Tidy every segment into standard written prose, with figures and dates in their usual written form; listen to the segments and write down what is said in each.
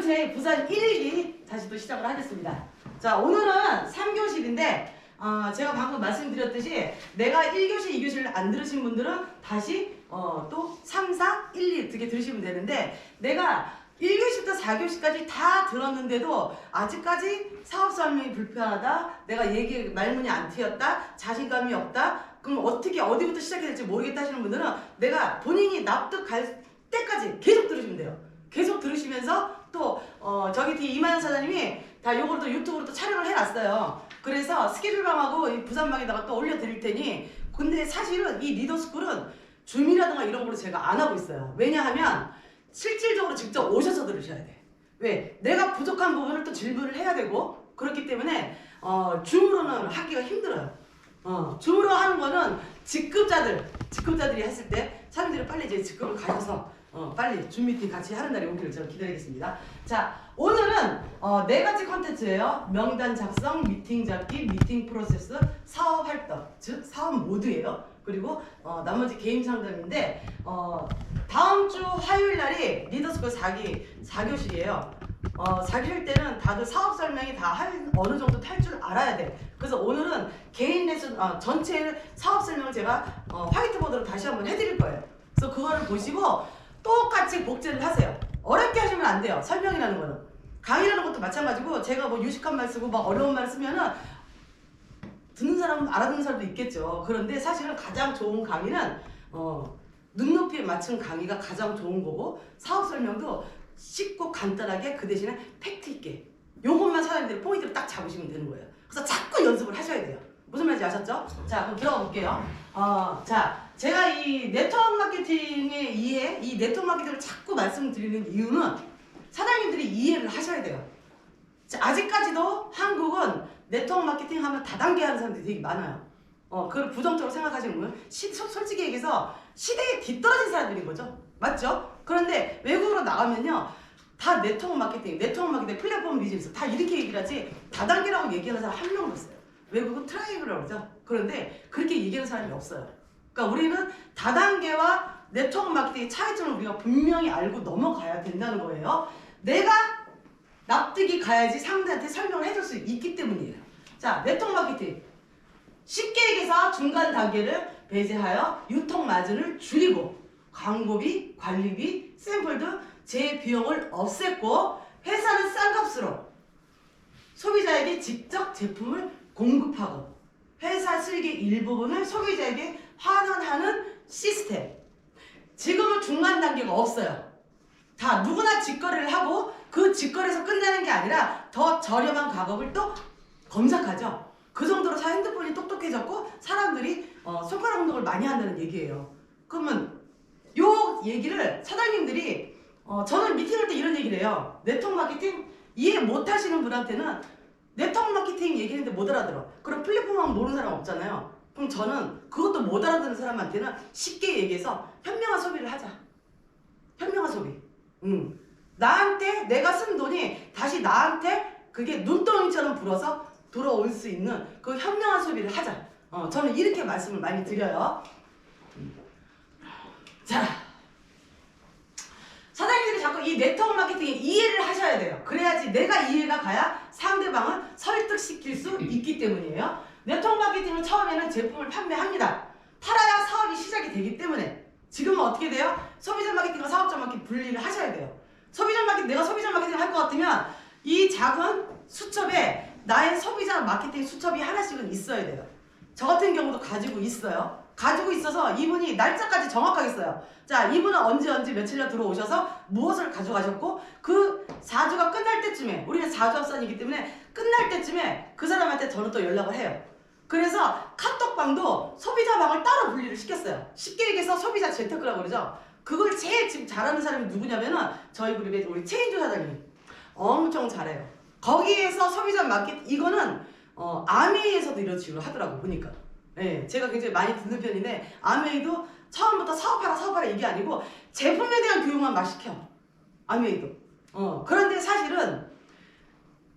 제 부산 1일기 다시 또 시작을 하겠습니다. 자, 오늘은 3교실인데 제가 방금 말씀드렸듯이 내가 1교시, 2교시를 안 들으신 분들은 다시 또 3, 4, 1, 2 이렇게 들으시면 되는데 내가 1교시부터 4교시까지 다 들었는데도 아직까지 사업 설명이 불편하다, 내가 얘기 말문이 안 트였다, 자신감이 없다, 그럼 어떻게 어디부터 시작해야 될지 모르겠다 하시는 분들은 내가 본인이 납득할 때까지 계속 들으시면 돼요. 계속 들으시면서 또 저기 뒤에 이만현 사장님이 다 요걸 또 유튜브로 또 촬영을 해놨어요. 그래서 스케줄방하고 이 부산방에다가 또 올려드릴 테니, 근데 사실은 이 리더스쿨은 줌이라든가 이런 걸로 제가 안 하고 있어요. 왜냐하면 실질적으로 직접 오셔서 들으셔야 돼. 왜? 내가 부족한 부분을 또 질문을 해야 되고, 그렇기 때문에 줌으로는 하기가 힘들어요. 줌으로 하는 거는 직급자들이 했을 때 사람들이 빨리 이제 직급을 가셔서 빨리 줌 미팅 같이 하는 날이 오기를 저는 기다리겠습니다. 자, 오늘은 네 가지 컨텐츠예요. 명단 작성, 미팅 잡기, 미팅 프로세스, 사업 활동, 즉 사업 모드예요. 그리고 나머지 개인 상담인데 다음 주 화요일 날이 리더스쿨 4교시예요. 4교시 때는 다들 사업 설명이 다 어느 정도 탈 줄 알아야 돼. 그래서 오늘은 개인 레슨 전체 사업 설명을 제가 화이트보드로 다시 한번 해드릴 거예요. 그래서 그거를 보시고 똑같이 복제를 하세요. 어렵게 하시면 안 돼요. 설명이라는 거는. 강의라는 것도 마찬가지고, 제가 뭐 유식한 말 쓰고 막 어려운 말 쓰면은 듣는 사람은 알아듣는 사람도 있겠죠. 그런데 사실은 가장 좋은 강의는 눈높이에 맞춘 강의가 가장 좋은 거고, 사업 설명도 쉽고 간단하게 그 대신에 팩트 있게 요것만 사람들이 포인트를 딱 잡으시면 되는 거예요. 그래서 자꾸 연습을 하셔야 돼요. 무슨 말인지 아셨죠? 자, 그럼 들어가 볼게요. 자, 제가 이 네트워크 마케팅의 이해, 이 네트워크 마케팅을 자꾸 말씀드리는 이유는 사장님들이 이해를 하셔야 돼요. 자, 아직까지도 한국은 네트워크 마케팅 하면 다단계 하는 사람들이 되게 많아요. 그걸 부정적으로 생각하시는 거예요. 솔직히 얘기해서 시대에 뒤떨어진 사람들인 거죠. 맞죠? 그런데 외국으로 나가면요, 다 네트워크 마케팅 플랫폼 비즈니스 다 이렇게 얘기를 하지 다단계라고 얘기하는 사람 한 명도 없어요. 외국은 트라이앵글이라고 그러죠. 그런데 그렇게 얘기하는 사람이 없어요. 그러니까 우리는 다단계와 네트워크 마케팅의 차이점을 우리가 분명히 알고 넘어가야 된다는 거예요. 내가 납득이 가야지 상대한테 설명을 해줄 수 있기 때문이에요. 자, 네트워크 마케팅 쉽게 얘기해서 중간 단계를 배제하여 유통 마진을 줄이고 광고비, 관리비, 샘플 등 제 비용을 없앴고 회사는 싼 값으로 소비자에게 직접 제품을 공급하고 회사 수익의 일부분을 소비자에게 환원하는 시스템. 지금은 중간 단계가 없어요. 다 누구나 직거래를 하고 그 직거래에서 끝나는 게 아니라 더 저렴한 가격을 또 검색하죠. 그 정도로 핸드폰이 똑똑해졌고 사람들이 손가락 운동을 많이 한다는 얘기예요. 그러면 요 얘기를 사장님들이 저는 미팅할 때 이런 얘기를 해요. 네트워크 마케팅 이해 못 하시는 분한테는 네트워크 마케팅 얘기했는데 못 알아들어. 그럼 플랫폼만 모르는 사람 없잖아요. 그럼 저는 그것도 못 알아듣는 사람한테는 쉽게 얘기해서 현명한 소비를 하자. 현명한 소비. 나한테 내가 쓴 돈이 다시 나한테 그게 눈덩이처럼 불어서 돌아올 수 있는 그 현명한 소비를 하자. 저는 이렇게 말씀을 많이 드려요. 자, 사장님들이 자꾸 이 네트워크 마케팅의 이해를 하셔야 돼요. 그래야지 내가 이해가 가야 상대방을 설득시킬 수 있기 때문이에요. 네트워크 마케팅은 처음에는 제품을 판매합니다. 팔아야 사업이 시작이 되기 때문에 지금은 어떻게 돼요? 소비자 마케팅과 사업자 마케팅 분리를 하셔야 돼요. 소비자 마케팅, 내가 소비자 마케팅을 할 것 같으면 이 작은 수첩에 나의 소비자 마케팅 수첩이 하나씩은 있어야 돼요. 저 같은 경우도 가지고 있어요. 가지고 있어서 이분이 날짜까지 정확하게 써요. 자, 이분은 언제 며칠 날 들어오셔서 무엇을 가져가셨고 그 4주가 끝날 때쯤에, 우리는 4주 합산이기 때문에 끝날 때쯤에 그 사람한테 저는 또 연락을 해요. 그래서 카톡방도 소비자방을 따로 분리를 시켰어요. 쉽게 얘기해서 소비자 재테크라고 그러죠. 그걸 제일 지금 잘하는 사람이 누구냐면은 저희 그룹의 우리 최인주 사장님 엄청 잘해요. 거기에서 소비자 마케팅 이거는 아메이에서도 이런 식으로 하더라고 보니까. 네, 제가 굉장히 많이 듣는 편인데 아메이도 처음부터 사업하라 이게 아니고 제품에 대한 교육만 막 시켜. 아메이도. 그런데 사실은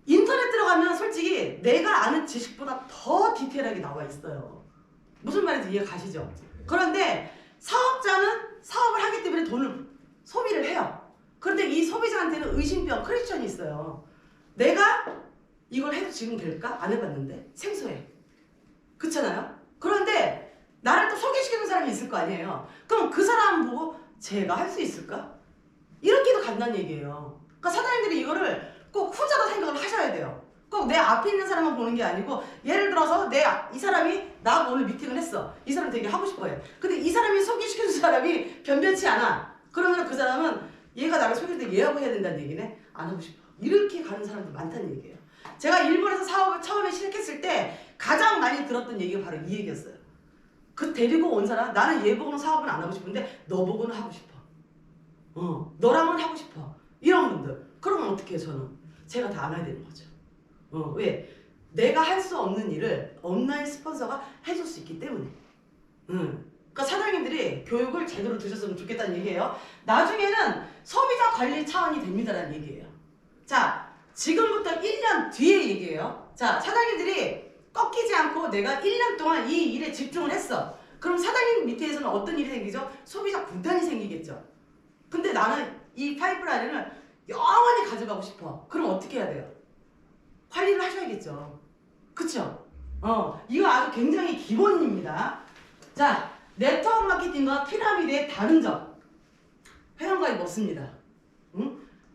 인터넷 들어가면 솔직히 내가 아는 지식보다 더 디테일하게 나와 있어요. 무슨 말인지 이해 가시죠? 그런데 사업자는 사업을 하기 때문에 돈을 소비를 해요. 그런데 이 소비자한테는 의심병 크리스천이 있어요. 내가 이걸 해도 지금 될까? 안 해봤는데 생소해. 그렇잖아요? 그런데 나를 또 소개시키는 사람이 있을 거 아니에요. 그럼 그 사람 보고 제가 할 수 있을까? 이렇게도 간다는 얘기예요. 그러니까 사장님들이 이거를 꼭 후자로 생각을 하셔야 돼요. 꼭 내 앞에 있는 사람만 보는 게 아니고, 예를 들어서 이 사람이 나하고 오늘 미팅을 했어. 이 사람 되게 하고 싶어해. 근데 이 사람이 소개시켜준 사람이 변변치 않아. 그러면 그 사람은 얘가 나를 소개할 때 얘하고 해야 된다는 얘기네. 안 하고 싶어. 이렇게 가는 사람도 많다는 얘기예요. 제가 일본에서 사업을 처음에 시작했을 때 가장 많이 들었던 얘기가 바로 이 얘기였어요. 그 데리고 온 사람, 나는 얘 보고는 사업은 안 하고 싶은데 너 보고는 하고 싶어. 너랑은 하고 싶어. 이런 분들. 그러면 어떻게 해요, 저는? 제가 다 알아야 되는 거죠. 왜? 내가 할 수 없는 일을 온라인 스폰서가 해줄 수 있기 때문에. 그러니까 사장님들이 교육을 제대로 드셨으면 좋겠다는 얘기예요. 나중에는 소비자 관리 차원이 됩니다라는 얘기예요. 자, 지금부터 1년 뒤에 얘기예요. 자, 사장님들이 꺾이지 않고 내가 1년 동안 이 일에 집중을 했어. 그럼 사장님 밑에서는 어떤 일이 생기죠? 소비자 분단이 생기겠죠. 근데 나는 이 파이프라인을 영원히 가져가고 싶어. 그럼 어떻게 해야 돼요? 관리를 하셔야겠죠. 그쵸? 이거 아주 굉장히 기본입니다. 자, 네트워크 마케팅과 피라미드의 다른 점. 회원가입 없습니다.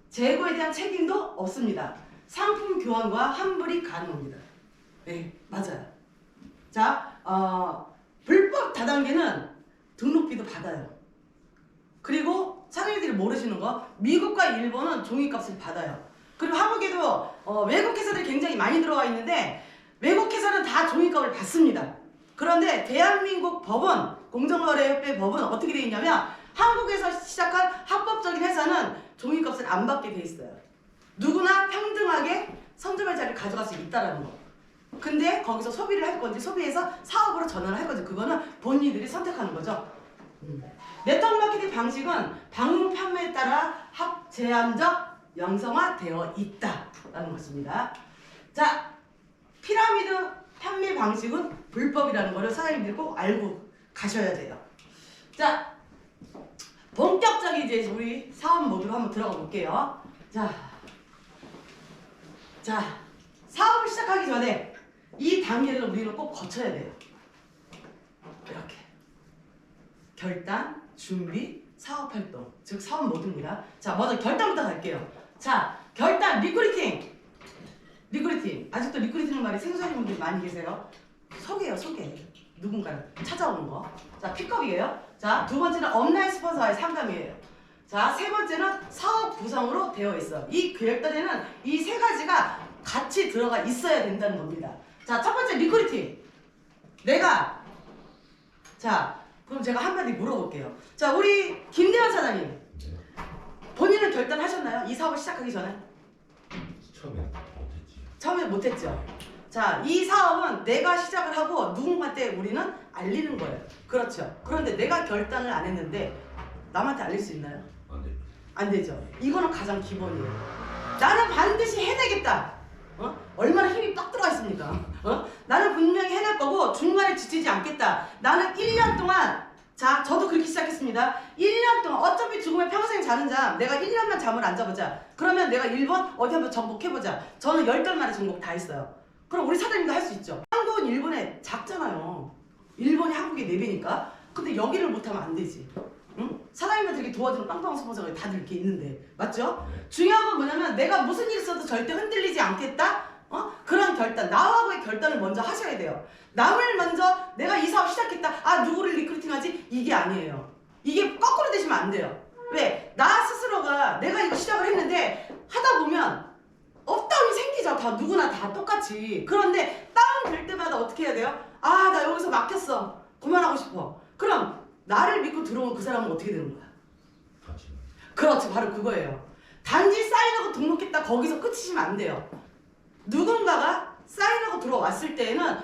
재고에 대한 책임도 없습니다. 상품 교환과 환불이 가능합니다. 네, 맞아요. 자, 불법 다단계는 등록비도 받아요. 그리고 사장님들이 모르시는 거, 미국과 일본은 종이값을 받아요. 그리고 한국에도 외국 회사들이 굉장히 많이 들어와 있는데 외국 회사는 다 종이값을 받습니다. 그런데 대한민국 법원, 공정거래협회 법은 어떻게 되어 있냐면 한국에서 시작한 합법적인 회사는 종이값을 안 받게 돼 있어요. 누구나 평등하게 선점의 자리를 가져갈 수 있다는 거. 근데 거기서 소비를 할 건지 소비해서 사업으로 전환을 할 건지 그거는 본인들이 선택하는 거죠. 네트워크 마케팅 방식은 방문 판매에 따라 제한적 양성화되어 있다라는 것입니다. 자, 피라미드 판매 방식은 불법이라는 것을 사장님들이 꼭 알고 가셔야 돼요. 자, 본격적인 이제 우리 사업 모드로 한번 들어가 볼게요. 자, 사업을 시작하기 전에 이 단계를 우리는 꼭 거쳐야 돼요. 이렇게 결단, 준비, 사업활동, 즉 사업 모드입니다. 자, 먼저 결단부터 갈게요. 자, 결단, 리크루팅. 아직도 리크루팅의 말이 생소하신 분들이 많이 계세요. 소개. 누군가를 찾아오는 거. 자, 픽업이에요. 자, 두 번째는 온라인 스폰서와의 상담이에요. 자, 세 번째는 사업 구성으로 되어 있어. 이 결단에는 이 세 가지가 같이 들어가 있어야 된다는 겁니다. 자, 첫 번째 리크루팅. 그럼 제가 한마디 물어볼게요. 자, 우리 김대현 사장님, 본인은 결단하셨나요? 이 사업을 시작하기 전에? 처음에 못했죠. 자, 이 사업은 내가 시작을 하고 누군가한테 우리는 알리는 거예요. 그렇죠. 그런데 내가 결단을 안 했는데 남한테 알릴 수 있나요? 안 되죠. 이거는 가장 기본이에요. 나는 반드시 해내겠다. 얼마나 힘이 빡 들어가 있습니까? 나는 분명히 해낼 거고 중간에 지치지 않겠다. 나는 1년 동안, 자, 저도 그렇게 시작했습니다. 1년 동안, 어차피 죽으면 평생 자는 잠, 내가 1년만 잠을 안 자보자. 그러면 내가 일본 어디 한번 정복해보자. 저는 10달 만에 정복 다 했어요. 그럼 우리 사장님도 할 수 있죠. 한국은 일본에 작잖아요. 일본이 한국의 4배니까. 근데 여기를 못하면 안 되지. 사장님들 되게 도와주는 빵빵 스폰서가 다들 이렇게 있는데, 맞죠? 중요한 건 뭐냐면 내가 무슨 일 있어도 절대 흔들리지 않겠다. 그런 결단, 나하고의 결단을 먼저 하셔야 돼요. 남을 먼저 내가 이 사업 시작했다. 누구를 리크루팅하지? 이게 아니에요. 이게 거꾸로 되시면 안 돼요. 왜? 나 스스로가 내가 이거 시작을 했는데 하다 보면 업다운이 생기죠. 다 누구나 다 똑같이. 그런데 다운 될 때마다 어떻게 해야 돼요? 나 여기서 막혔어. 그만하고 싶어. 그럼 나를 믿고 들어온 그 사람은 어떻게 되는 거야? 그렇죠. 바로 그거예요. 단지 사인하고 등록했다 거기서 끝이시면 안 돼요. 누군가가 사인하고 들어왔을 때에는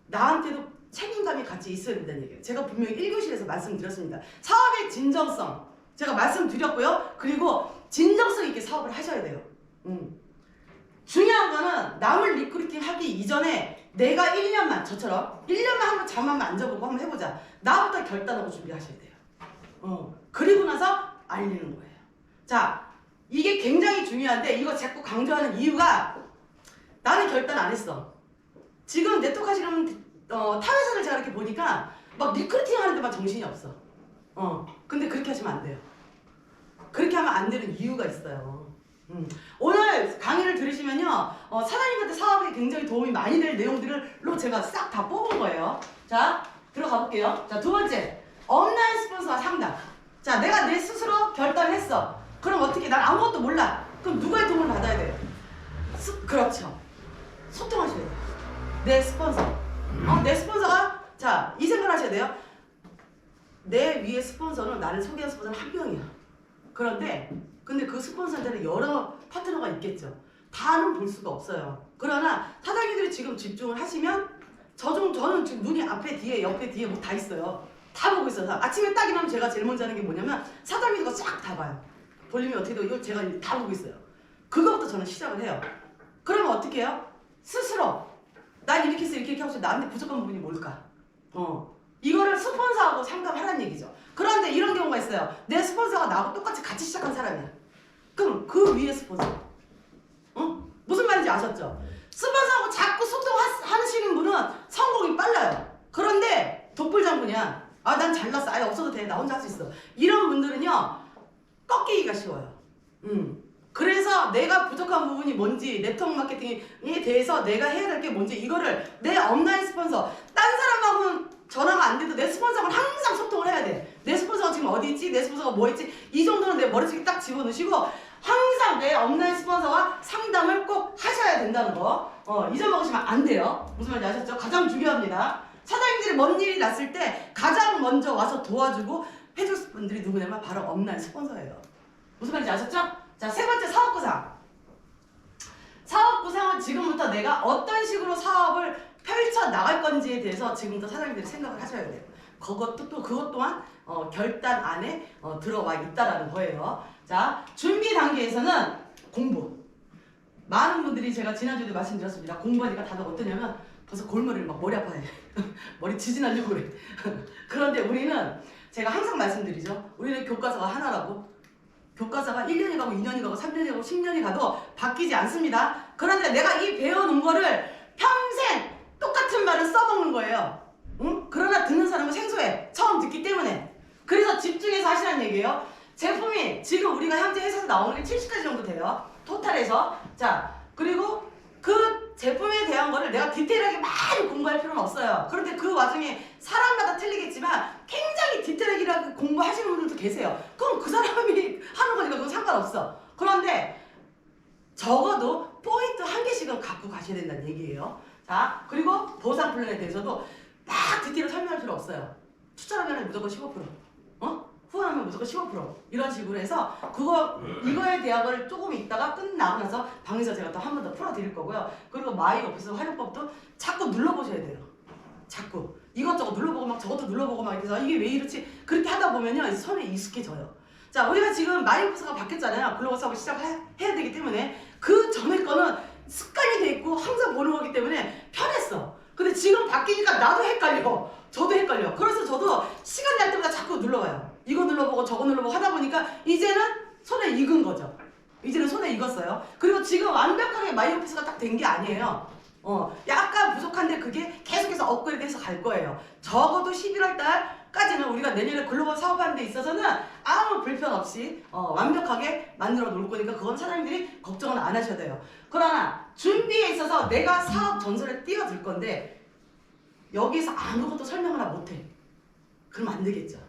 나한테도 책임감이 같이 있어야 된다는 얘기예요. 제가 분명히 1교시에서 말씀드렸습니다. 사업의 진정성 제가 말씀드렸고요. 그리고 진정성 있게 사업을 하셔야 돼요. 중요한 거는 남을 리크루팅 하기 이전에 내가 1년만, 저처럼 1년만 한번 잠 한번 앉아보고 한번 해보자. 나부터 결단하고 준비하셔야 돼요. 그리고 나서 알리는 거예요. 자, 이게 굉장히 중요한데 이거 자꾸 강조하는 이유가 나는 결단 안 했어. 지금 네트워크 하시는 타 회사를 제가 이렇게 보니까 막 리크루팅 하는 데만 정신이 없어. 근데 그렇게 하시면 안 돼요. 그렇게 하면 안 되는 이유가 있어요. 오늘 강의를 들으시면요, 사장님한테 사업에 굉장히 도움이 많이 될 내용들로 제가 싹 다 뽑은 거예요. 자, 들어가 볼게요. 자, 두 번째, 온라인 스폰서와 상담. 자, 내가 내 스스로 결단했어. 그럼 어떻게? 난 아무것도 몰라. 그럼 누구의 도움을 받아야 돼요? 그렇죠. 소통하셔야 돼요. 내 스폰서. 내 스폰서가, 자, 이 생각을 하셔야 돼요. 내 위에 스폰서는, 나를 소개한 스폰서는 한 명이야. 근데 그 스폰서한테는 여러 파트너가 있겠죠. 다는 볼 수가 없어요. 그러나 사장님들이 지금 집중을 하시면 저는 지금 눈이 앞에 뒤에 옆에 뒤에 뭐 다 있어요. 다 보고 있어요. 아침에 딱 일어나면 제가 제일 먼저 하는 게 뭐냐면 사장님들 거 쫙 다 봐요. 볼륨이 어떻게 되고 이걸 제가 다 보고 있어요. 그거부터 저는 시작을 해요. 그러면 어떻게 해요? 스스로 난 이렇게 해서 이렇게 하고 나한테 부족한 부분이 뭘까? 이거를 스폰서하고 상담하라는 얘기죠. 그런데 이런 경우가 있어요. 내 스폰서가 나하고 똑같이 같이 시작한 사람이야. 그럼 그 위에 스폰서. 무슨 말인지 아셨죠? 스폰서하고 자꾸 소통하시는 분은 성공이 빨라요. 그런데 독불장군이야. 아, 난 잘났어. 아예 없어도 돼. 나 혼자 할 수 있어. 이런 분들은요, 꺾이기가 쉬워요. 그래서 내가 부족한 부분이 뭔지, 네트워크 마케팅에 대해서 내가 해야 될 게 뭔지, 이거를 내 온라인 스폰서, 딴 사람하고는 전화가 안 돼도 내 스폰서하고는 항상 소통을 해야 돼. 내 스폰서가 지금 어디 있지? 내 스폰서가 뭐 있지? 이 정도는 내 머릿속에 딱 집어넣으시고 항상 내 온라인 스폰서와 상담을 꼭 하셔야 된다는 거. 잊어먹으시면 안 돼요. 무슨 말인지 아셨죠? 가장 중요합니다. 사장님들이 뭔 일이 났을 때 가장 먼저 와서 도와주고 해줄 분들이 누구냐면 바로 온라인 스폰서예요. 무슨 말인지 아셨죠? 자, 세 번째 사업구상. 사업구상은 지금부터 내가 어떤 식으로 사업을 펼쳐 나갈 건지에 대해서 지금부터 사장님들이 생각을 하셔야 돼요. 그것 또한 결단 안에 들어와 있다라는 거예요. 자, 준비 단계에서는 공부. 많은 분들이 제가 지난주에도 말씀드렸습니다. 공부하니까 다들 어떠냐면 벌써 골머리를 막 머리 아파해. 머리 지진하려고 그래. 그런데 우리는 제가 항상 말씀드리죠. 우리는 교과서가 하나라고. 교과서가 1년이 가고 2년이 가고 3년이 가고 10년이 가도 바뀌지 않습니다. 그런데 내가 이 배워놓은 거를 평생 똑같은 말을 써먹는 거예요. 그러나 듣는 사람은 생소해. 처음 듣기 때문에. 그래서 집중해서 하시라는 얘기예요. 제품이 지금 우리가 현재 회사에서 나오는 게 70가지 정도 돼요. 토탈에서. 자, 그리고 그 제품에 대한 거를 내가 디테일하게 많이 공부할 필요는 없어요. 그런데 그 와중에 사람마다 틀리겠지만 굉장히 디테일하게 공부하시는 분들도 계세요. 그럼 그 사람이 하는 거니까 그건 상관없어. 그런데 적어도 포인트 한 개씩은 갖고 가셔야 된다는 얘기예요. 자, 그리고 보상 플랜에 대해서도 막 디테일을 설명할 필요 없어요. 추천하면 무조건 15%. 후원하면 무조건 15%. 이런 식으로 해서 이거에 대한 걸 조금 있다가 끝나고 나서 방에서 제가 또 한 번 더 풀어드릴 거고요. 그리고 마이 오피스 활용법도 자꾸 눌러보셔야 돼요. 자꾸 이것저것 눌러보고 막 저것도 눌러보고 막 이래서 이게 왜 이렇지? 그렇게 하다 보면요 손에 익숙해져요. 자, 우리가 지금 마이 오피스가 바뀌었잖아요. 글로벌 사업을 시작해야 되기 때문에 그 전에 거는 습관이 돼 있고 항상 보는 거기 때문에 편했어. 근데 지금 바뀌니까 나도 헷갈려. 저도 헷갈려. 그래서 저도 시간 날 때마다 자꾸 눌러봐요. 이거 눌러보고 저거 눌러보고 하다 보니까 이제는 손에 익은 거죠. 이제는 손에 익었어요. 그리고 지금 완벽하게 마이 오피스가 딱 된 게 아니에요. 약간 부족한데 그게 계속해서 업그레이드해서 갈 거예요. 적어도 11월 달까지는 우리가 내년에 글로벌 사업하는 데 있어서는 아무 불편 없이 완벽하게 만들어 놓을 거니까 그건 사장님들이 걱정은 안 하셔야 돼요. 그러나 준비에 있어서 내가 사업 전설에 뛰어들 건데 여기서 아무것도 설명을 못해. 그러면 안 되겠죠.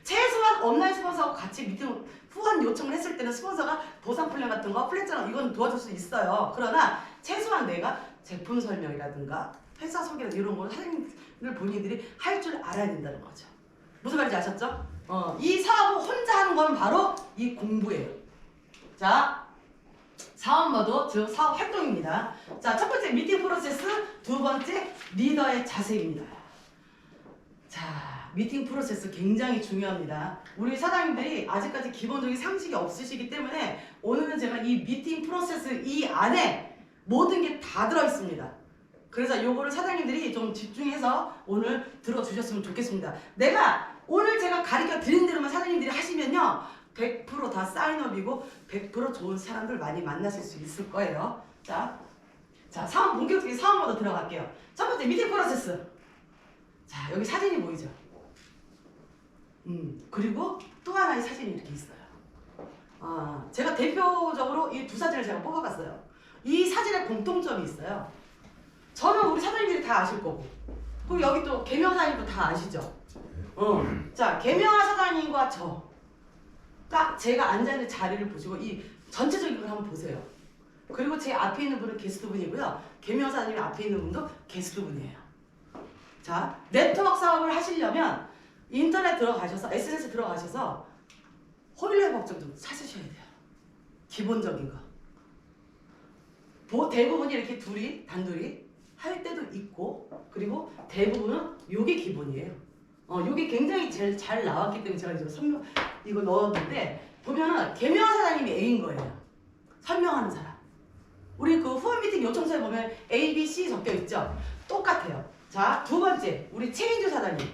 최소한 온라인 스폰서하고 같이 미팅 후원 요청을 했을 때는 스폰서가 보상 플랜 같은 거, 플랫처럼 이건 도와줄 수 있어요. 그러나 최소한 내가 제품 설명이라든가 회사 소개라든가 이런 걸 사장님들 본인들이 할 줄 알아야 된다는 거죠. 무슨 말인지 아셨죠? 이 사업을 혼자 하는 건 바로 이 공부예요. 자, 사업모드, 즉 사업 활동입니다. 자, 첫 번째 미팅 프로세스, 두 번째 리더의 자세입니다. 자, 미팅 프로세스 굉장히 중요합니다. 우리 사장님들이 아직까지 기본적인 상식이 없으시기 때문에 오늘은 제가 이 미팅 프로세스 이 안에 모든 게 다 들어있습니다. 그래서 요거를 사장님들이 좀 집중해서 오늘 들어주셨으면 좋겠습니다. 오늘 제가 가르쳐 드린 대로만 사장님들이 하시면요 100%다 사인업이고 100% 좋은 사람들 많이 만나실 수 있을 거예요. 자, 사업 본격적인 사업 모드 들어갈게요. 첫 번째 미팅 프로세스. 자, 여기 사진이 보이죠? 그리고 또 하나의 사진이 이렇게 있어요. 제가 대표적으로 이 두 사진을 제가 뽑아봤어요. 이 사진에 공통점이 있어요. 저는 우리 사장님들이 다 아실 거고, 그리고 여기 또 개명 사장님도 다 아시죠? 자, 개명하 사장님과 딱 제가 앉아있는 자리를 보시고 이 전체적인 걸 한번 보세요. 그리고 제 앞에 있는 분은 게스트분이고요. 개명 사장님 앞에 있는 분도 게스트분이에요. 자, 네트워크 사업을 하시려면 인터넷 들어가셔서 SNS 들어가셔서 호일러 법정 좀 찾으셔야 돼요. 기본적인 거. 대부분이 이렇게 단둘이 할 때도 있고, 그리고 대부분은 요게 기본이에요. 요게 굉장히 제일 잘 나왔기 때문에 제가 이제 이거 넣었는데, 보면은 개명 사장님이 A인 거예요. 설명하는 사람. 우리 그 후원 미팅 요청서에 보면 A, B, C 적혀 있죠? 똑같아요. 자, 두 번째, 우리 체인주 사장님.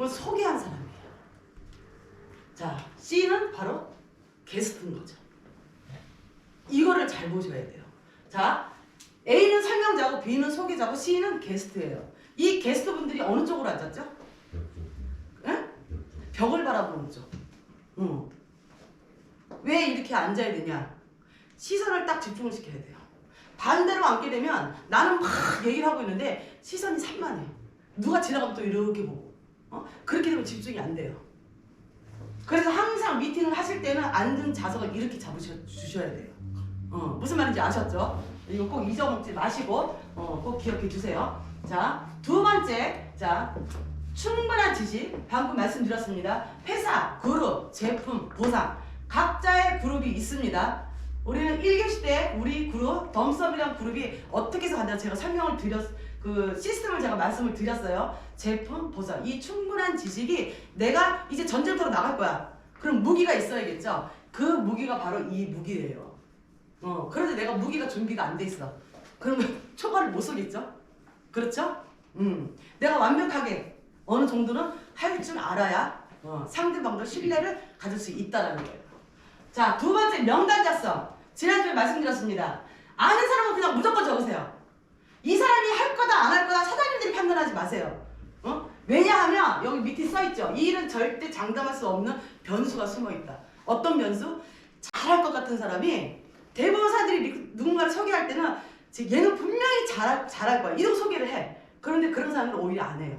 소개한 사람이에요. 자, C는 바로 게스트인 거죠. 이거를 잘 보셔야 돼요. 자, A는 설명자고 B는 소개자고 C는 게스트예요. 이 게스트분들이 어느 쪽으로 앉았죠? 응? 벽을 바라보는 쪽. 왜 이렇게 앉아야 되냐? 시선을 딱 집중을 시켜야 돼요. 반대로 앉게 되면 나는 막 얘기를 하고 있는데 시선이 산만해. 누가 지나가면 또 이렇게 보고. 그렇게 되면 집중이 안 돼요. 그래서 항상 미팅을 하실 때는 앉은 좌석을 이렇게 잡으셔야 돼요. 무슨 말인지 아셨죠? 이거 꼭 잊어먹지 마시고 꼭 기억해 주세요. 자, 두 번째, 자, 충분한 지식. 방금 말씀드렸습니다. 회사, 그룹, 제품, 보상 각자의 그룹이 있습니다. 우리는 1교시 때 우리 그룹, 덤썸이라는 그룹이 어떻게 해서 간다 제가 설명을 그 시스템을 제가 말씀을 드렸어요. 제품, 보상. 이 충분한 지식이 내가 이제 전쟁터로 나갈 거야. 그럼 무기가 있어야겠죠? 그 무기가 바로 이 무기예요. 그런데 내가 무기가 준비가 안 돼 있어. 그러면 초반을 못 쏘겠죠? 그렇죠? 내가 완벽하게 어느 정도는 할 줄 알아야 상대방도 신뢰를 가질 수 있다는 거예요. 자, 두 번째 명단 작성. 지난주에 말씀드렸습니다. 아는 사람은 그냥 무조건 적으세요. 이 사람이 할 거다 안 할 거다 사장님들이 판단하지 마세요. 왜냐하면 여기 밑에 써있죠. 이 일은 절대 장담할 수 없는 변수가 숨어있다. 어떤 변수? 잘할 것 같은 사람이 대부분 사람들이 누군가를 소개할 때는 얘는 분명히 잘할 거야. 이런 소개를 해. 그런데 그런 사람은 오히려 안 해요.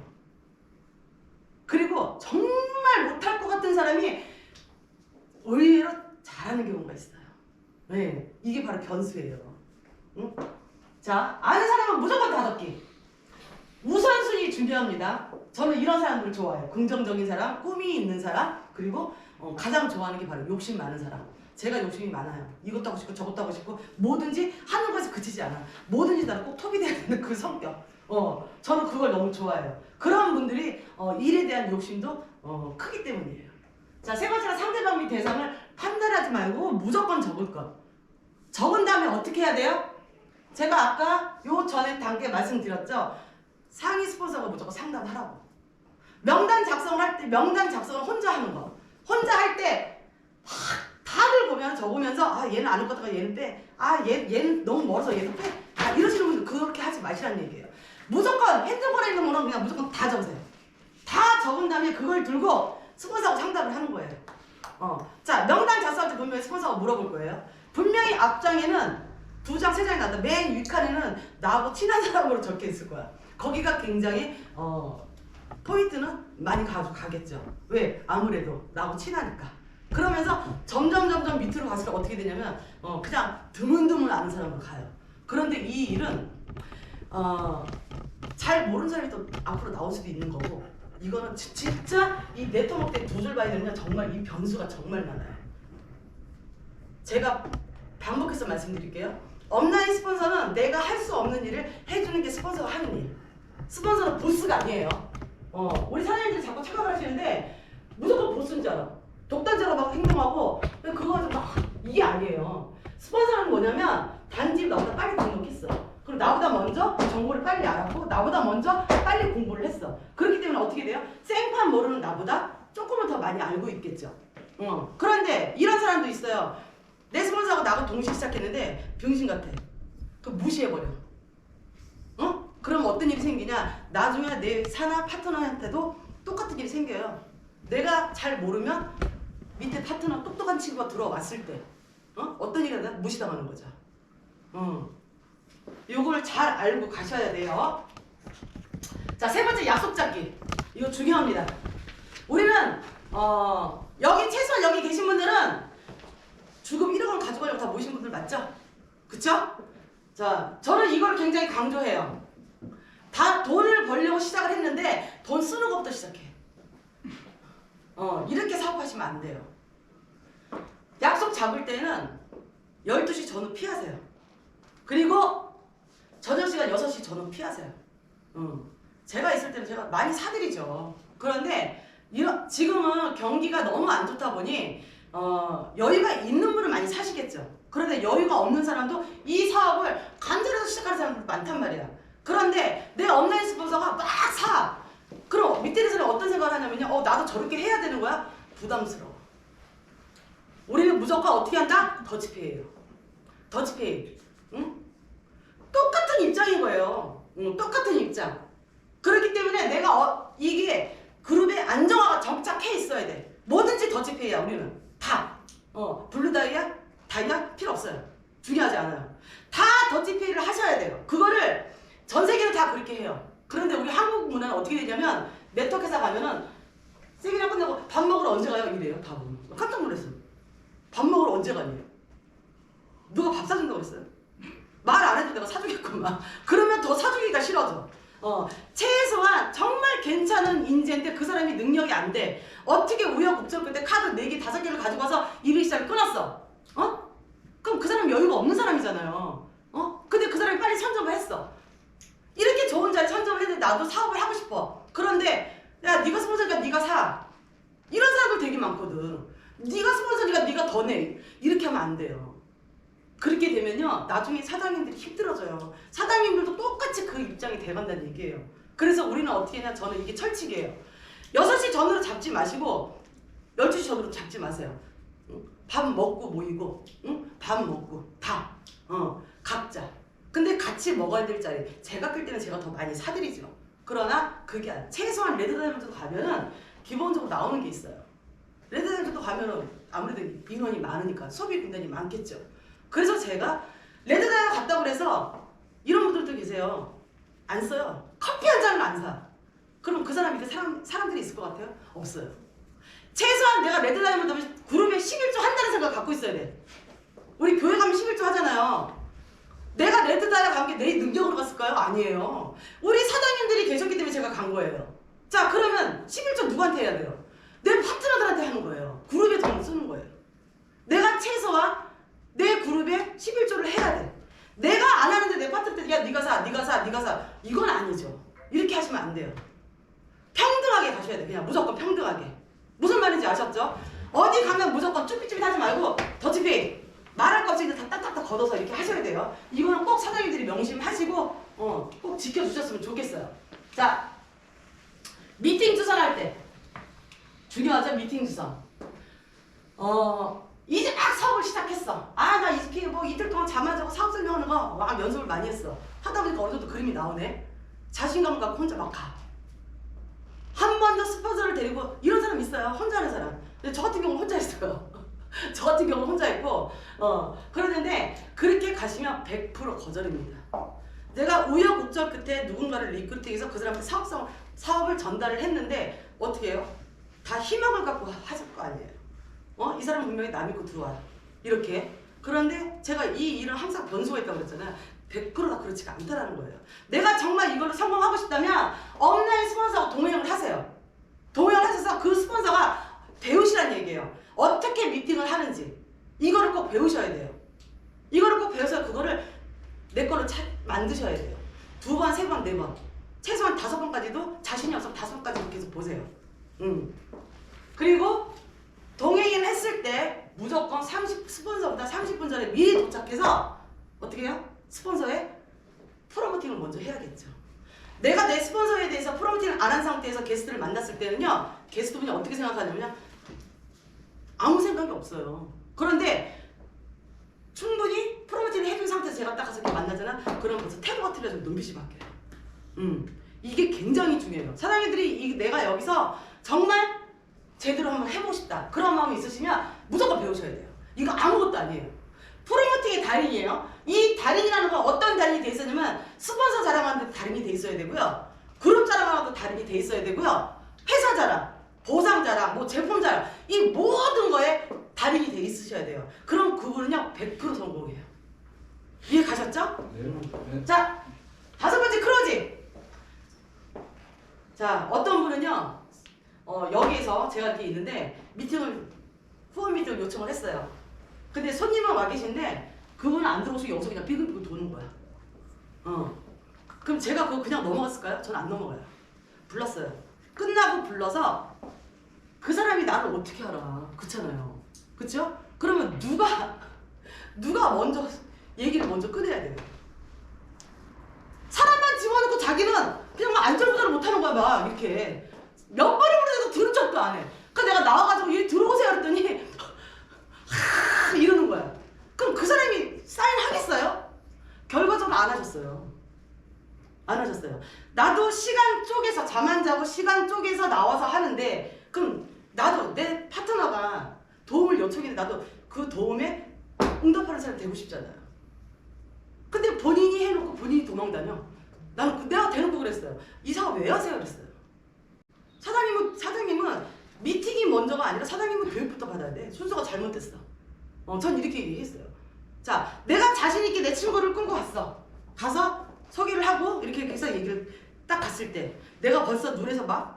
그리고 정말 못할 것 같은 사람이 오히려 잘하는 경우가 있어요. 네, 이게 바로 변수예요. 응? 자, 아는 사람은 무조건 다 적기. 우선순위 중요합니다. 저는 이런 사람들을 좋아해요. 긍정적인 사람, 꿈이 있는 사람, 그리고 가장 좋아하는 게 바로 욕심 많은 사람. 제가 욕심이 많아요. 이것도 하고 싶고 저것도 하고 싶고 뭐든지 하는 것에 그치지 않아. 뭐든지 나는 꼭 톱이 돼야 되는 그 성격. 저는 그걸 너무 좋아해요. 그런 분들이 일에 대한 욕심도 크기 때문이에요. 자, 세 번째는 상대방의 대상을 판단하지 말고 무조건 적을 것. 적은 다음에 어떻게 해야 돼요? 제가 아까 요 전에 단계 말씀드렸죠. 상위 스폰서가 무조건 상담하라고. 명단 작성을 할 때 명단 작성을 혼자 하는 거. 혼자 할 때 다들 보면 적으면서 얘는 안 할 것 같아 얘는 빼. 얘는 너무 멀어서 얘는 빼. 이러시는 분들 그렇게 하지 마시라는 얘기예요. 무조건 핸드폰에 있는 거는 그냥 무조건 다 적으세요. 다 적은 다음에 그걸 들고 스폰서하고 상담을 하는 거예요. 자, 명단 작성할 때 분명히 스폰서가 물어볼 거예요. 분명히 앞장에는 2장, 3장이 나왔다. 맨 윗칸에는 나하고 친한 사람으로 적혀 있을 거야. 거기가 굉장히 포인트는 많이 가겠죠. 왜? 아무래도 나하고 친하니까. 그러면서 점점 밑으로 갈수록 어떻게 되냐면 그냥 드문드문 아는 사람으로 가요. 그런데 이 일은 잘 모르는 사람이 또 앞으로 나올 수도 있는 거고, 이거는 진짜 이 네트워크 때 두 줄 봐야 되면 정말 이 변수가 정말 많아요. 제가 반복해서 말씀드릴게요. 업라인 스폰서는 내가 할 수 없는 일을 해주는 게 스폰서가 하는 일. 스폰서는 보스가 아니에요. 우리 사장님들이 자꾸 착각을 하시는데 무조건 보스인 줄 알아. 독단적으로 막 행동하고 그거 막 이게 아니에요. 스폰서는 뭐냐면 단지 나보다 빨리 등록했어. 그리고 나보다 먼저 정보를 빨리 알았고 나보다 먼저 빨리 공부를 했어. 그렇기 때문에 어떻게 돼요? 생판 모르는 나보다 조금은 더 많이 알고 있겠죠. 그런데 이런 사람도 있어요. 내 스폰서하고 나하고 동시에 시작했는데 병신 같아. 그 무시해버려. 그럼 어떤 일이 생기냐? 나중에 내 사나 파트너한테도 똑같은 일이 생겨요. 내가 잘 모르면 밑에 파트너 똑똑한 친구가 들어왔을 때 어떤 일이 하다 무시당하는 거죠. 요걸 잘 알고 가셔야 돼요. 자, 세 번째 약속 잡기. 이거 중요합니다. 우리는 여기 최소한 여기 계신 분들은 주급 1억을 가져가려고 다 모신 분들 맞죠? 그쵸? 자, 저는 이걸 굉장히 강조해요. 다 돈을 벌려고 시작을 했는데 돈 쓰는 것부터 시작해. 이렇게 사업하시면 안 돼요. 약속 잡을 때는 12시 전후 피하세요. 그리고 저녁 시간 6시 전후 피하세요. 제가 있을 때는 제가 많이 사드리죠. 그런데 지금은 경기가 너무 안 좋다 보니 여유가 있는 분은 많이 사시겠죠. 그런데 여유가 없는 사람도 이 사업을 간절해서 시작하는 사람들 많단 말이야. 그런데 내 온라인 스폰서가 막 사. 그럼 밑에 사람이 어떤 생각을 하냐면요. 나도 저렇게 해야 되는 거야? 부담스러워. 우리는 무조건 어떻게 한다? 더치페이예요. 더치페이. 응? 똑같은 입장인 거예요. 똑같은 입장. 그렇기 때문에 내가 이게 그룹의 안정화가 정착해 있어야 돼. 뭐든지 더치페이야 우리는. 다. 블루 다이아 필요 없어요. 중요하지 않아요. 다 더치페이를 하셔야 돼요. 그거를 전 세계로 다 그렇게 해요. 그런데 우리 한국 문화는 어떻게 되냐면 네트워크에서 가면은 세미나 끝나고 밥 먹으러 언제 가요? 이래요. 답은. 깜짝 놀랐어요. 밥 먹으러 언제 가니? 누가 밥 사준다고 그랬어요? 말 안 해도 내가 사주겠구만. 그러면 더 사주기가 싫어져. 최소한 정말 괜찮은 인재인데 그 사람이 능력이 안 돼. 어떻게 우여곡절 끝에 카드 4개, 5개를 가지고 와서 200시장을 끊었어. 그럼 그 사람 여유가 없는 사람이잖아요. 근데 그 사람이 빨리 선점을 했어. 이렇게 좋은 자리 선점을 했는데 나도 사업을 하고 싶어. 그런데 야 네가 스폰서니까 네가 사. 이런 사람들 되게 많거든. 네가 스폰서니까 네가 더 내. 이렇게 하면 안 돼요. 그렇게 되면요 나중에 사장님들이 힘들어져요. 사장님들도 똑같이 그 입장이 돼간다는 얘기예요. 그래서 우리는 어떻게 했냐, 저는 이게 철칙이에요. 6시 전으로 잡지 마시고 12시 전으로 잡지 마세요. 밥 먹고 모이고 밥 먹고 다 각자. 근데 같이 먹어야 될 자리, 제가 끌 때는 제가 더 많이 사드리죠. 그러나 그게 최소한 레드다이아몬드 가면은 기본적으로 나오는 게 있어요. 레드다이아몬드 가면은 아무래도 인원이 많으니까 소비 군단이 많겠죠. 그래서 제가 레드다이아 갔다고 그래서 이런 분들도 계세요. 안 써요. 커피 한 잔을 안 사. 그럼 그 사람 밑에 사람들이 있을 것 같아요? 없어요. 최소한 내가 레드다이아몬드 그룹에 11조 한다는 생각 갖고 있어야 돼. 우리 교회 가면 11조 하잖아요. 내가 레드다이아 간 게 내 능력으로 갔을까요? 아니에요. 우리 사장님들이 계셨기 때문에 제가 간 거예요. 자, 그러면 11조 누구한테 해야 돼요? 내 파트너들한테 하는 거예요. 그룹에 돈을 쓰는 거예요. 내가 최소한 내 그룹에 11조를 해야 돼. 내가 안 하는데 내 파트너들이 야 네가 사, 네가 사, 네가 사. 이건 아니죠. 이렇게 하시면 안 돼요. 평등하게 가셔야 돼. 그냥 무조건 평등하게. 무슨 말인지 아셨죠? 어디 가면 무조건 쭈삣쭈삣 하지 말고 더치페이. 말할 거 없이 다 딱딱딱 걷어서 이렇게 하셔야 돼요. 이거는 꼭 사장님들이 명심하시고 꼭 지켜주셨으면 좋겠어요. 자, 미팅 주선할 때 중요하죠. 미팅 주선. 이제 막 사업을 시작했어. 나 이렇게 뭐 이틀 동안 잠 안 자고 사업 설명하는 거 막 연습을 많이 했어. 하다 보니까 어느 정도 그림이 나오네. 자신감 갖고 혼자 막 가. 한 번 더 스폰서를 데리고 이런 사람 있어요. 혼자 하는 사람. 근데 저 같은 경우는 혼자 했어요. 저 같은 경우는 혼자 했고 그러는데 그렇게 가시면 100% 거절입니다. 내가 우여곡절 끝에 누군가를 리크루팅해서 그 사람한테 사업을 전달을 했는데 어떻게 해요? 다 희망을 갖고 하실 거 아니에요. 이 사람은 분명히 나 믿고 들어와요. 이렇게. 그런데 제가 이 일은 항상 변수가 있다고 그랬잖아요. 100%가 그렇지가 않다라는 거예요. 내가 정말 이걸로 성공하고 싶다면 온라인 스폰서하고 동행을 하세요. 동행을 하셔서 그 스폰서가 배우시라는 얘기예요. 어떻게 미팅을 하는지 이거를 꼭 배우셔야 돼요. 이거를 꼭 배워서 그거를 내 걸로 만드셔야 돼요. 2번, 3번, 4번 최소한 5번까지도 자신이 없으면 5번까지 계속 보세요. 그리고 동행을 했을 때 무조건 스폰서보다 30분 전에 미리 도착해서 어떻게 해요? 스폰서의 프로모팅을 먼저 해야겠죠. 내가 내 스폰서에 대해서 프로모팅을 안 한 상태에서 게스트를 만났을 때는요, 게스트분이 어떻게 생각하냐면요, 아무 생각이 없어요. 그런데 충분히 프로모션을 해준 상태에서 제가 딱 가서 이렇게 만나잖아. 그럼 벌써 태도가 틀려져 눈빛이 바뀌어요. 이게 굉장히 중요해요. 사장님들이 내가 여기서 정말 제대로 한번 해보고 싶다 그런 마음이 있으시면 무조건 배우셔야 돼요. 이거 아무것도 아니에요. 프로모팅의 달인이에요. 이 달인이라는 건 어떤 달인이 돼 있었냐면 스폰서 자랑하는 데 달인이 돼 있어야 되고요. 그룹 자랑하는 데 달인이 돼 있어야 되고요. 회사 자랑, 보상 자랑, 뭐 제품 자랑 이 모든 거에 달인이 돼 있으셔야 돼요. 그럼 그분은요 100% 성공해요. 이해 가셨죠? 네. 자, 5번째 클로징. 자, 어떤 분은요 여기에서 제가 이렇게 있는데 후원 미팅을 요청을 했어요. 근데 손님은 와 계신데 그분은 안 들어오시고 여기서 그냥 삐글삐글 도는 거야. 그럼 제가 그거 그냥 넘어갔을까요? 저는 안 넘어가요. 불렀어요. 끝나고 불러서 그 사람이 나를 어떻게 알아? 그렇잖아요. 그쵸? 그러면 누가 먼저 얘기를 먼저 꺼내야 돼요. 사람만 집어넣고 자기는 그냥 막 안절부절을 못하는 거야. 막 이렇게 몇 번을 부르는데도 들은 척도 안 해. 그러니까 내가 나와가지고 얘 들어오세요 그랬더니 이러는 거야. 그럼 그 사람이 사인하겠어요? 결과적으로 안 하셨어요. 안 하셨어요. 나도 시간 쪼개서 잠 안 자고 시간 쪼개서 나와서 하는데 그럼 나도 내 파트너가 도움을 요청했는데 나도 그 도움에 응답하는 사람이 되고 싶잖아요. 근데 본인이 해놓고 본인이 도망다녀. 내가 대놓고 그랬어요. 이 사업 왜 하세요? 그랬어요. 사장님은 미팅이 먼저가 아니라 사장님은 교육부터 받아야 돼. 순서가 잘못됐어. 전 이렇게 얘기했어요. 자, 내가 자신있게 내 친구를 끌고 갔어. 가서 소개를 하고 이렇게 해서 얘기를 딱 갔을 때 내가 벌써 눈에서 막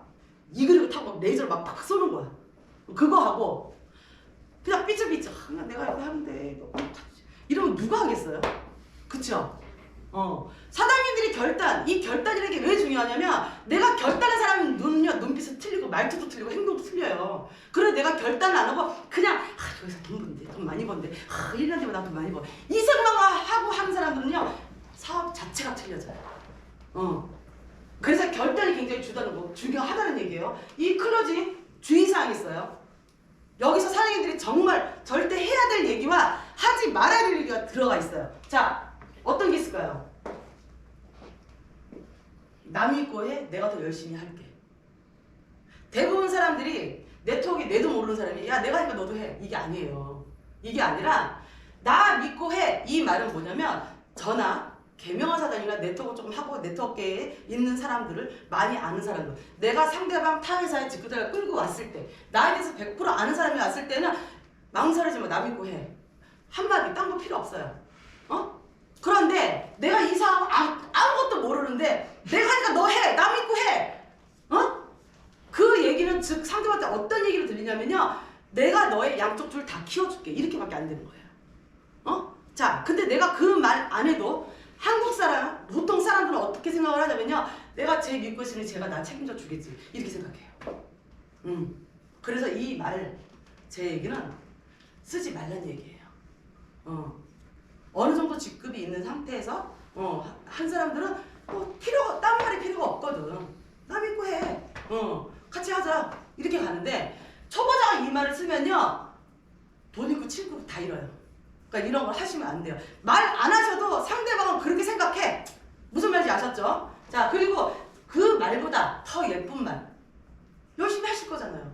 이 그릇을 타고 레이저를 막 팍 쏘는 거야. 그거 하고 그냥 삐쩍삐쩍 내가 이거 하는데 이러면 누가 하겠어요? 그쵸? 사장님들이 이 결단이라는 게 왜 중요하냐면 내가 결단한 사람은 눈빛이 틀리고 말투도 틀리고 행동도 틀려요. 그래서 내가 결단을 안 하고 그냥 여기서 돈 많이 번데 1년 뒤면 나 돈 많이 번 이 생각만 하고 하는 사람들은요 사업 자체가 틀려져요. 그래서 결단이 굉장히 중요하다는 얘기예요. 이 클로징 주의사항이 있어요. 여기서 사장님들이 정말 절대 해야 될 얘기와 하지 말아야 될 얘기가 들어가 있어요. 자, 어떤 게 있을까요? 남이 거에 내가 더 열심히 할게. 대부분 사람들이 네트워크에 내도 모르는 사람이 야 내가 하니까 너도 해. 이게 아니에요. 이게 아니라 나 믿고 해. 이 말은 뭐냐면 저나 개명한 사장이나 네트워크 조금 하고 네트워크에 있는 사람들을 많이 아는 사람들 내가 상대방 타 회사의 직구대를 끌고 왔을 때 나에 대해서 100% 아는 사람이 왔을 때는 망설이지 마. 나 믿고 해. 한마디 딴 거 필요 없어요. 그런데 내가 이 사업 아무것도 모르는데 내가 하니까 너 해. 나 믿고 해. 그 얘기는 즉 상대방한테 어떤 얘기를 들리냐면요. 내가 너의 양쪽 줄 다 키워줄게. 이렇게밖에 안 되는 거예요. 자, 근데 내가 그 말 안 해도 한국 사람, 보통 사람들은 어떻게 생각을 하냐면요. 내가 쟤 믿고 있으니 제가 나 책임져 주겠지. 이렇게 생각해요. 그래서 이 말, 제 얘기는 쓰지 말란 얘기예요. 어느 정도 직급이 있는 상태에서 한 사람들은 뭐 딴 말이 필요가 없거든. 나 믿고 해. 같이 하자. 이렇게 가는데 초보자가 이 말을 쓰면요. 돈 있고 친구 다 잃어요. 그러니까 이런 걸 하시면 안 돼요. 말 안 하셔도 상대방은 그렇게 생각해. 무슨 말인지 아셨죠? 자, 그리고 그 말보다 더 예쁜 말. 열심히 하실 거잖아요.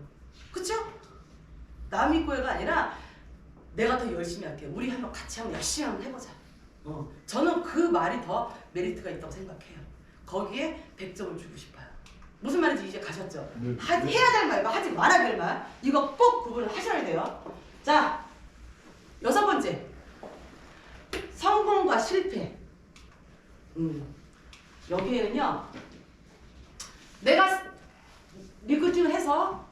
그쵸? 남 믿고가 아니라 내가 더 열심히 할게요. 우리 한번 같이 한번 열심히 한번 해보자. 저는 그 말이 더 메리트가 있다고 생각해요. 거기에 100점을 주고 싶어요. 무슨 말인지 이제 가셨죠? 해야 될 말과 하지 말아야 될 말. 이거 꼭 구분을 하셔야 돼요. 자, 6번째. 성공과 실패. 여기에는요. 내가 리크루팅을 해서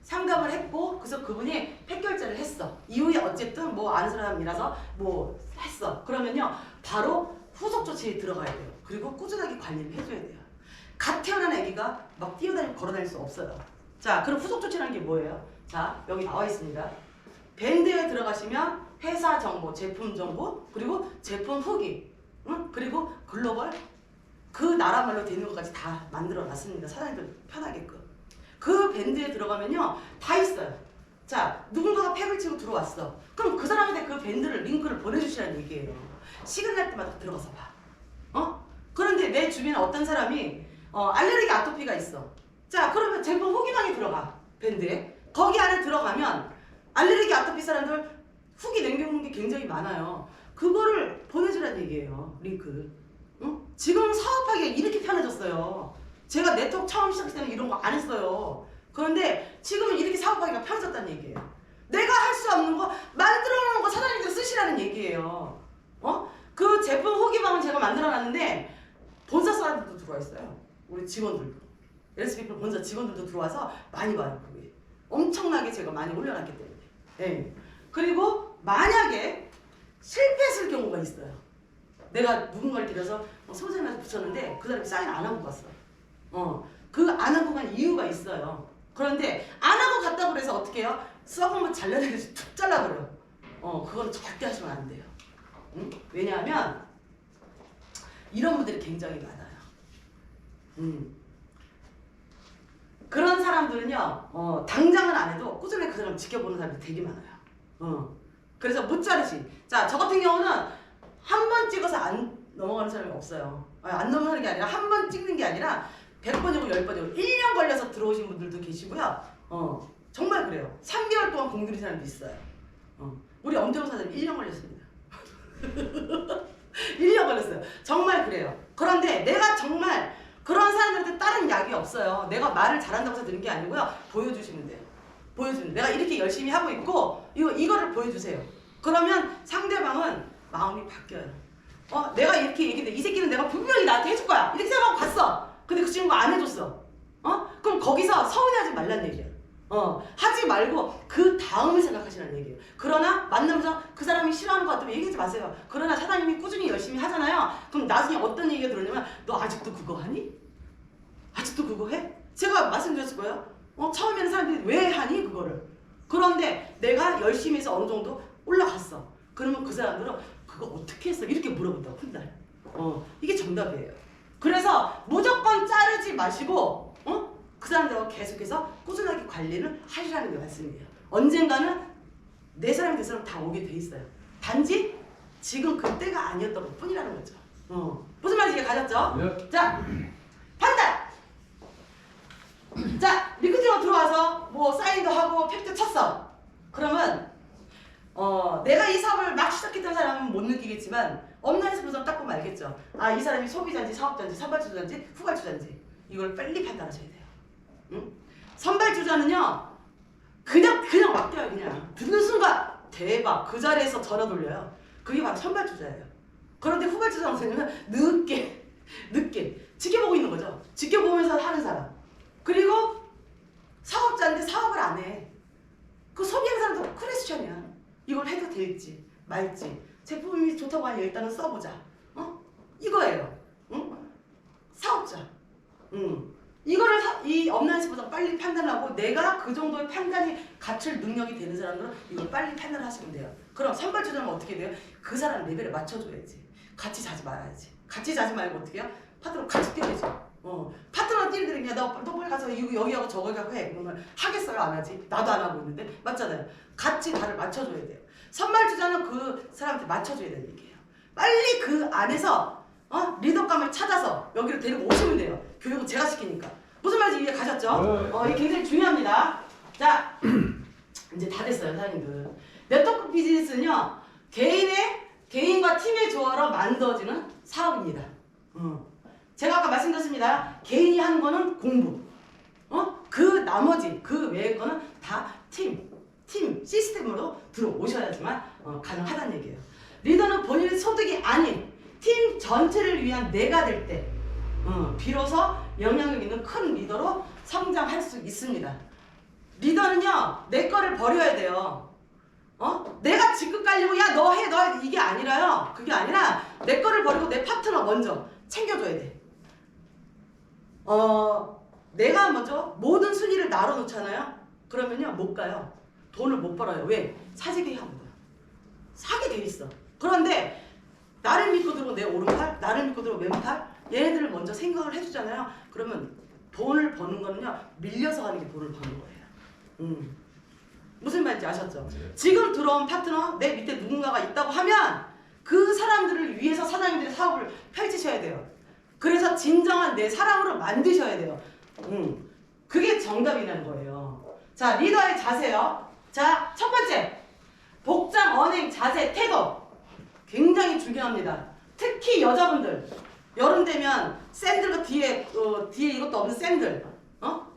상담을 했고 그래서 그분이 폐결제를 했어. 이후에 어쨌든 뭐 아는 사람이라서 뭐 했어. 그러면요. 바로 후속 조치에 들어가야 돼요. 그리고 꾸준하게 관리를 해줘야 돼요. 갓 태어난 아기가 막 뛰어다니고 걸어다닐 수 없어요. 자, 그럼 후속 조치라는 게 뭐예요? 자, 여기 나와 있습니다. 밴드에 들어가시면 회사 정보, 제품 정보, 그리고 제품 후기, 그리고 글로벌 그 나라말로 되는 것까지 다 만들어 놨습니다. 사장님들 편하게끔. 그 밴드에 들어가면요 다 있어요. 자, 누군가가 팩을 치고 들어왔어. 그럼 그 사람한테 그 밴드를 링크를 보내주시라는 얘기예요. 시간 날 때마다 들어가서 봐. 그런데 내 주변에 어떤 사람이 알레르기 아토피가 있어. 자, 그러면 제품 후기방에 들어가. 밴드에. 거기 안에 들어가면 알레르기 아토피 사람들 후기 남겨놓은 게 굉장히 많아요. 그거를 보내주라는 얘기예요. 링크. 지금 사업하기가 이렇게 편해졌어요. 제가 네트워크 처음 시작했을 때는 이런 거 안 했어요. 그런데 지금은 이렇게 사업하기가 편해졌다는 얘기예요. 내가 할 수 없는 거 만들어 놓은 거 사장님들 쓰시라는 얘기예요. 그 제품 후기방은 제가 만들어 놨는데 본사 사람들도 들어와 있어요. 우리 직원들도. LSPP 본사 직원들도 들어와서 많이 봐요. 그게. 엄청나게 제가 많이 올려놨기 때문에. 네. 그리고 만약에 실패했을 경우가 있어요. 내가 누군가를 데려서 소재면서 붙였는데 그 사람이 사인 안 하고 갔어. 그 안 하고 간 이유가 있어요. 그런데 안 하고 갔다고 그래서 어떻게 해요? 썩은 거 잘라내서 툭 잘라버려. 그거는 절대 하시면 안 돼요. 왜냐하면 이런 분들이 굉장히 많아요. 그런 사람들은요, 당장은 안 해도 꾸준히 그 사람 지켜보는 사람이 되게 많아요. 그래서 못 자르시. 자, 저 같은 경우는 한 번 찍어서 안 넘어가는 사람이 없어요. 안 넘어가는 게 아니라 한 번 찍는 게 아니라 100번이고 10번이고 1년 걸려서 들어오신 분들도 계시고요. 정말 그래요. 3개월 동안 공들인 사람도 있어요. 우리 엄정 사장님 1년 걸렸습니다. 1년 걸렸어요. 정말 그래요. 그런데 내가 정말 그런 사람들한테 다른 약이 없어요. 내가 말을 잘한다고 해서 드는 게 아니고요. 보여주시면 돼요. 보여주면 내가 이렇게 열심히 하고 있고 이거를 보여주세요. 그러면 상대방은 마음이 바뀌어요. 내가 이렇게 얘기했는데 이 새끼는 내가 분명히 나한테 해줄 거야. 이렇게 생각하고 갔어. 근데 그 친구가 안 해줬어. 그럼 거기서 서운해하지 말란 얘기예요. 하지 말고 그 다음을 생각하시라는 얘기예요. 그러나 만나면서 그 사람이 싫어하는 것 같으면 얘기하지 마세요. 그러나 사장님이 꾸준히 열심히 하잖아요. 그럼 나중에 어떤 얘기가 들어오냐면 너 아직도 그거 하니? 아직도 그거 해? 제가 말씀드렸을 거예요. 처음에는 사람들이 왜 하니 그거를. 그런데 내가 열심히 해서 어느 정도 올라갔어. 그러면 그 사람들은 그거 어떻게 했어? 이렇게 물어본다고 훗날. 이게 정답이에요. 그래서 무조건 자르지 마시고 그 사람들하고 계속해서 꾸준하게 관리를 하시라는 게 말씀이에요. 언젠가는 내 사람이 내 사람 다 오게 돼 있어요. 단지 지금 그때가 아니었던 것 뿐이라는 거죠. 무슨 말인지 가졌죠? 네. 자, 판단! 자, 리크팅으로 들어와서 뭐 사인도 하고 팩트 쳤어. 그러면 내가 이 사업을 막 시작했던 사람은 못 느끼겠지만 업라인에서 보면 딱 보면 알겠죠. 아, 이 사람이 소비자인지 사업자인지 선발주자인지 후발주자인지 이걸 빨리 판단하셔야 돼요. 응? 선발주자는요 그냥 맡겨요. 그냥 듣는 순간 대박 그 자리에서 전화 돌려요. 그게 바로 선발주자예요. 그런데 후발주자 선생님은 늦게 지켜보고 있는 거죠. 지켜보면서 하는 사람. 그리고 사업자인데 사업을 안 해. 그 소비하는 사람도 크레스천이야. 이걸 해도 될지 말지 제품이 좋다고 하니 일단은 써보자. 이거예요. 사업자. 이거를 이 업라인에서보다 빨리 판단하고 내가 그 정도의 판단이 갖출 능력이 되는 사람들은 이걸 빨리 판단하시면 돼요. 그럼 선발주자는 어떻게 돼요? 그 사람 레벨에 맞춰줘야지. 같이 자지 말아야지. 같이 자지 말고 어떻게 해요? 파트너 같이 뛰어야죠. 파트너 뛰는데 그냥 너 빨리 가서 여기하고 저거하고 해. 그러면 하겠어요? 안 하지? 나도 안 하고 있는데 맞잖아요. 같이 나를 맞춰줘야 돼요. 선발주자는 그 사람한테 맞춰줘야 되는 얘기예요. 빨리 그 안에서 리더감을 찾아서 여기를 데리고 오시면 돼요. 교육은 제가 시키니까. 무슨 말인지 이해 가셨죠? 이게 굉장히 중요합니다. 자, 이제 다 됐어요, 사장님들. 네트워크 비즈니스는요, 개인과 팀의 조화로 만들어지는 사업입니다. 제가 아까 말씀드렸습니다. 개인이 하는 거는 공부. 그 나머지, 그 외의 거는 다 팀 시스템으로 들어오셔야지만 가능하다는 얘기예요. 리더는 본인의 소득이 아닌 팀 전체를 위한 내가 될 때 비로소 영향력 있는 큰 리더로 성장할 수 있습니다. 리더는요, 내 거를 버려야 돼요. 내가 직급 깔리고 야 너 해 너 이게 아니라요. 그게 아니라 내 거를 버리고 내 파트너 먼저 챙겨줘야 돼. 내가 먼저 모든 순위를 나눠 놓잖아요. 그러면요 못 가요. 돈을 못 벌어요. 왜? 사재기 하거든. 사게 돼 있어. 그런데 나를 믿고 들어오고 내 오른팔, 나를 믿고 들어오고 왼팔, 얘네들을 먼저 생각을 해주잖아요. 그러면 돈을 버는 거는요 밀려서 하는 게 돈을 버는 거예요. 무슨 말인지 아셨죠? 네. 지금 들어온 파트너, 내 밑에 누군가가 있다고 하면 그 사람들을 위해서 사장님들이 사업을 펼치셔야 돼요. 그래서 진정한 내 사람으로 만드셔야 돼요. 그게 정답이라는 거예요. 자, 리더의 자세요. 자, 첫 번째. 복장, 언행, 자세, 태도. 굉장히 중요합니다. 특히 여자분들. 여름 되면 샌들과 뒤에 이것도 없는 샌들.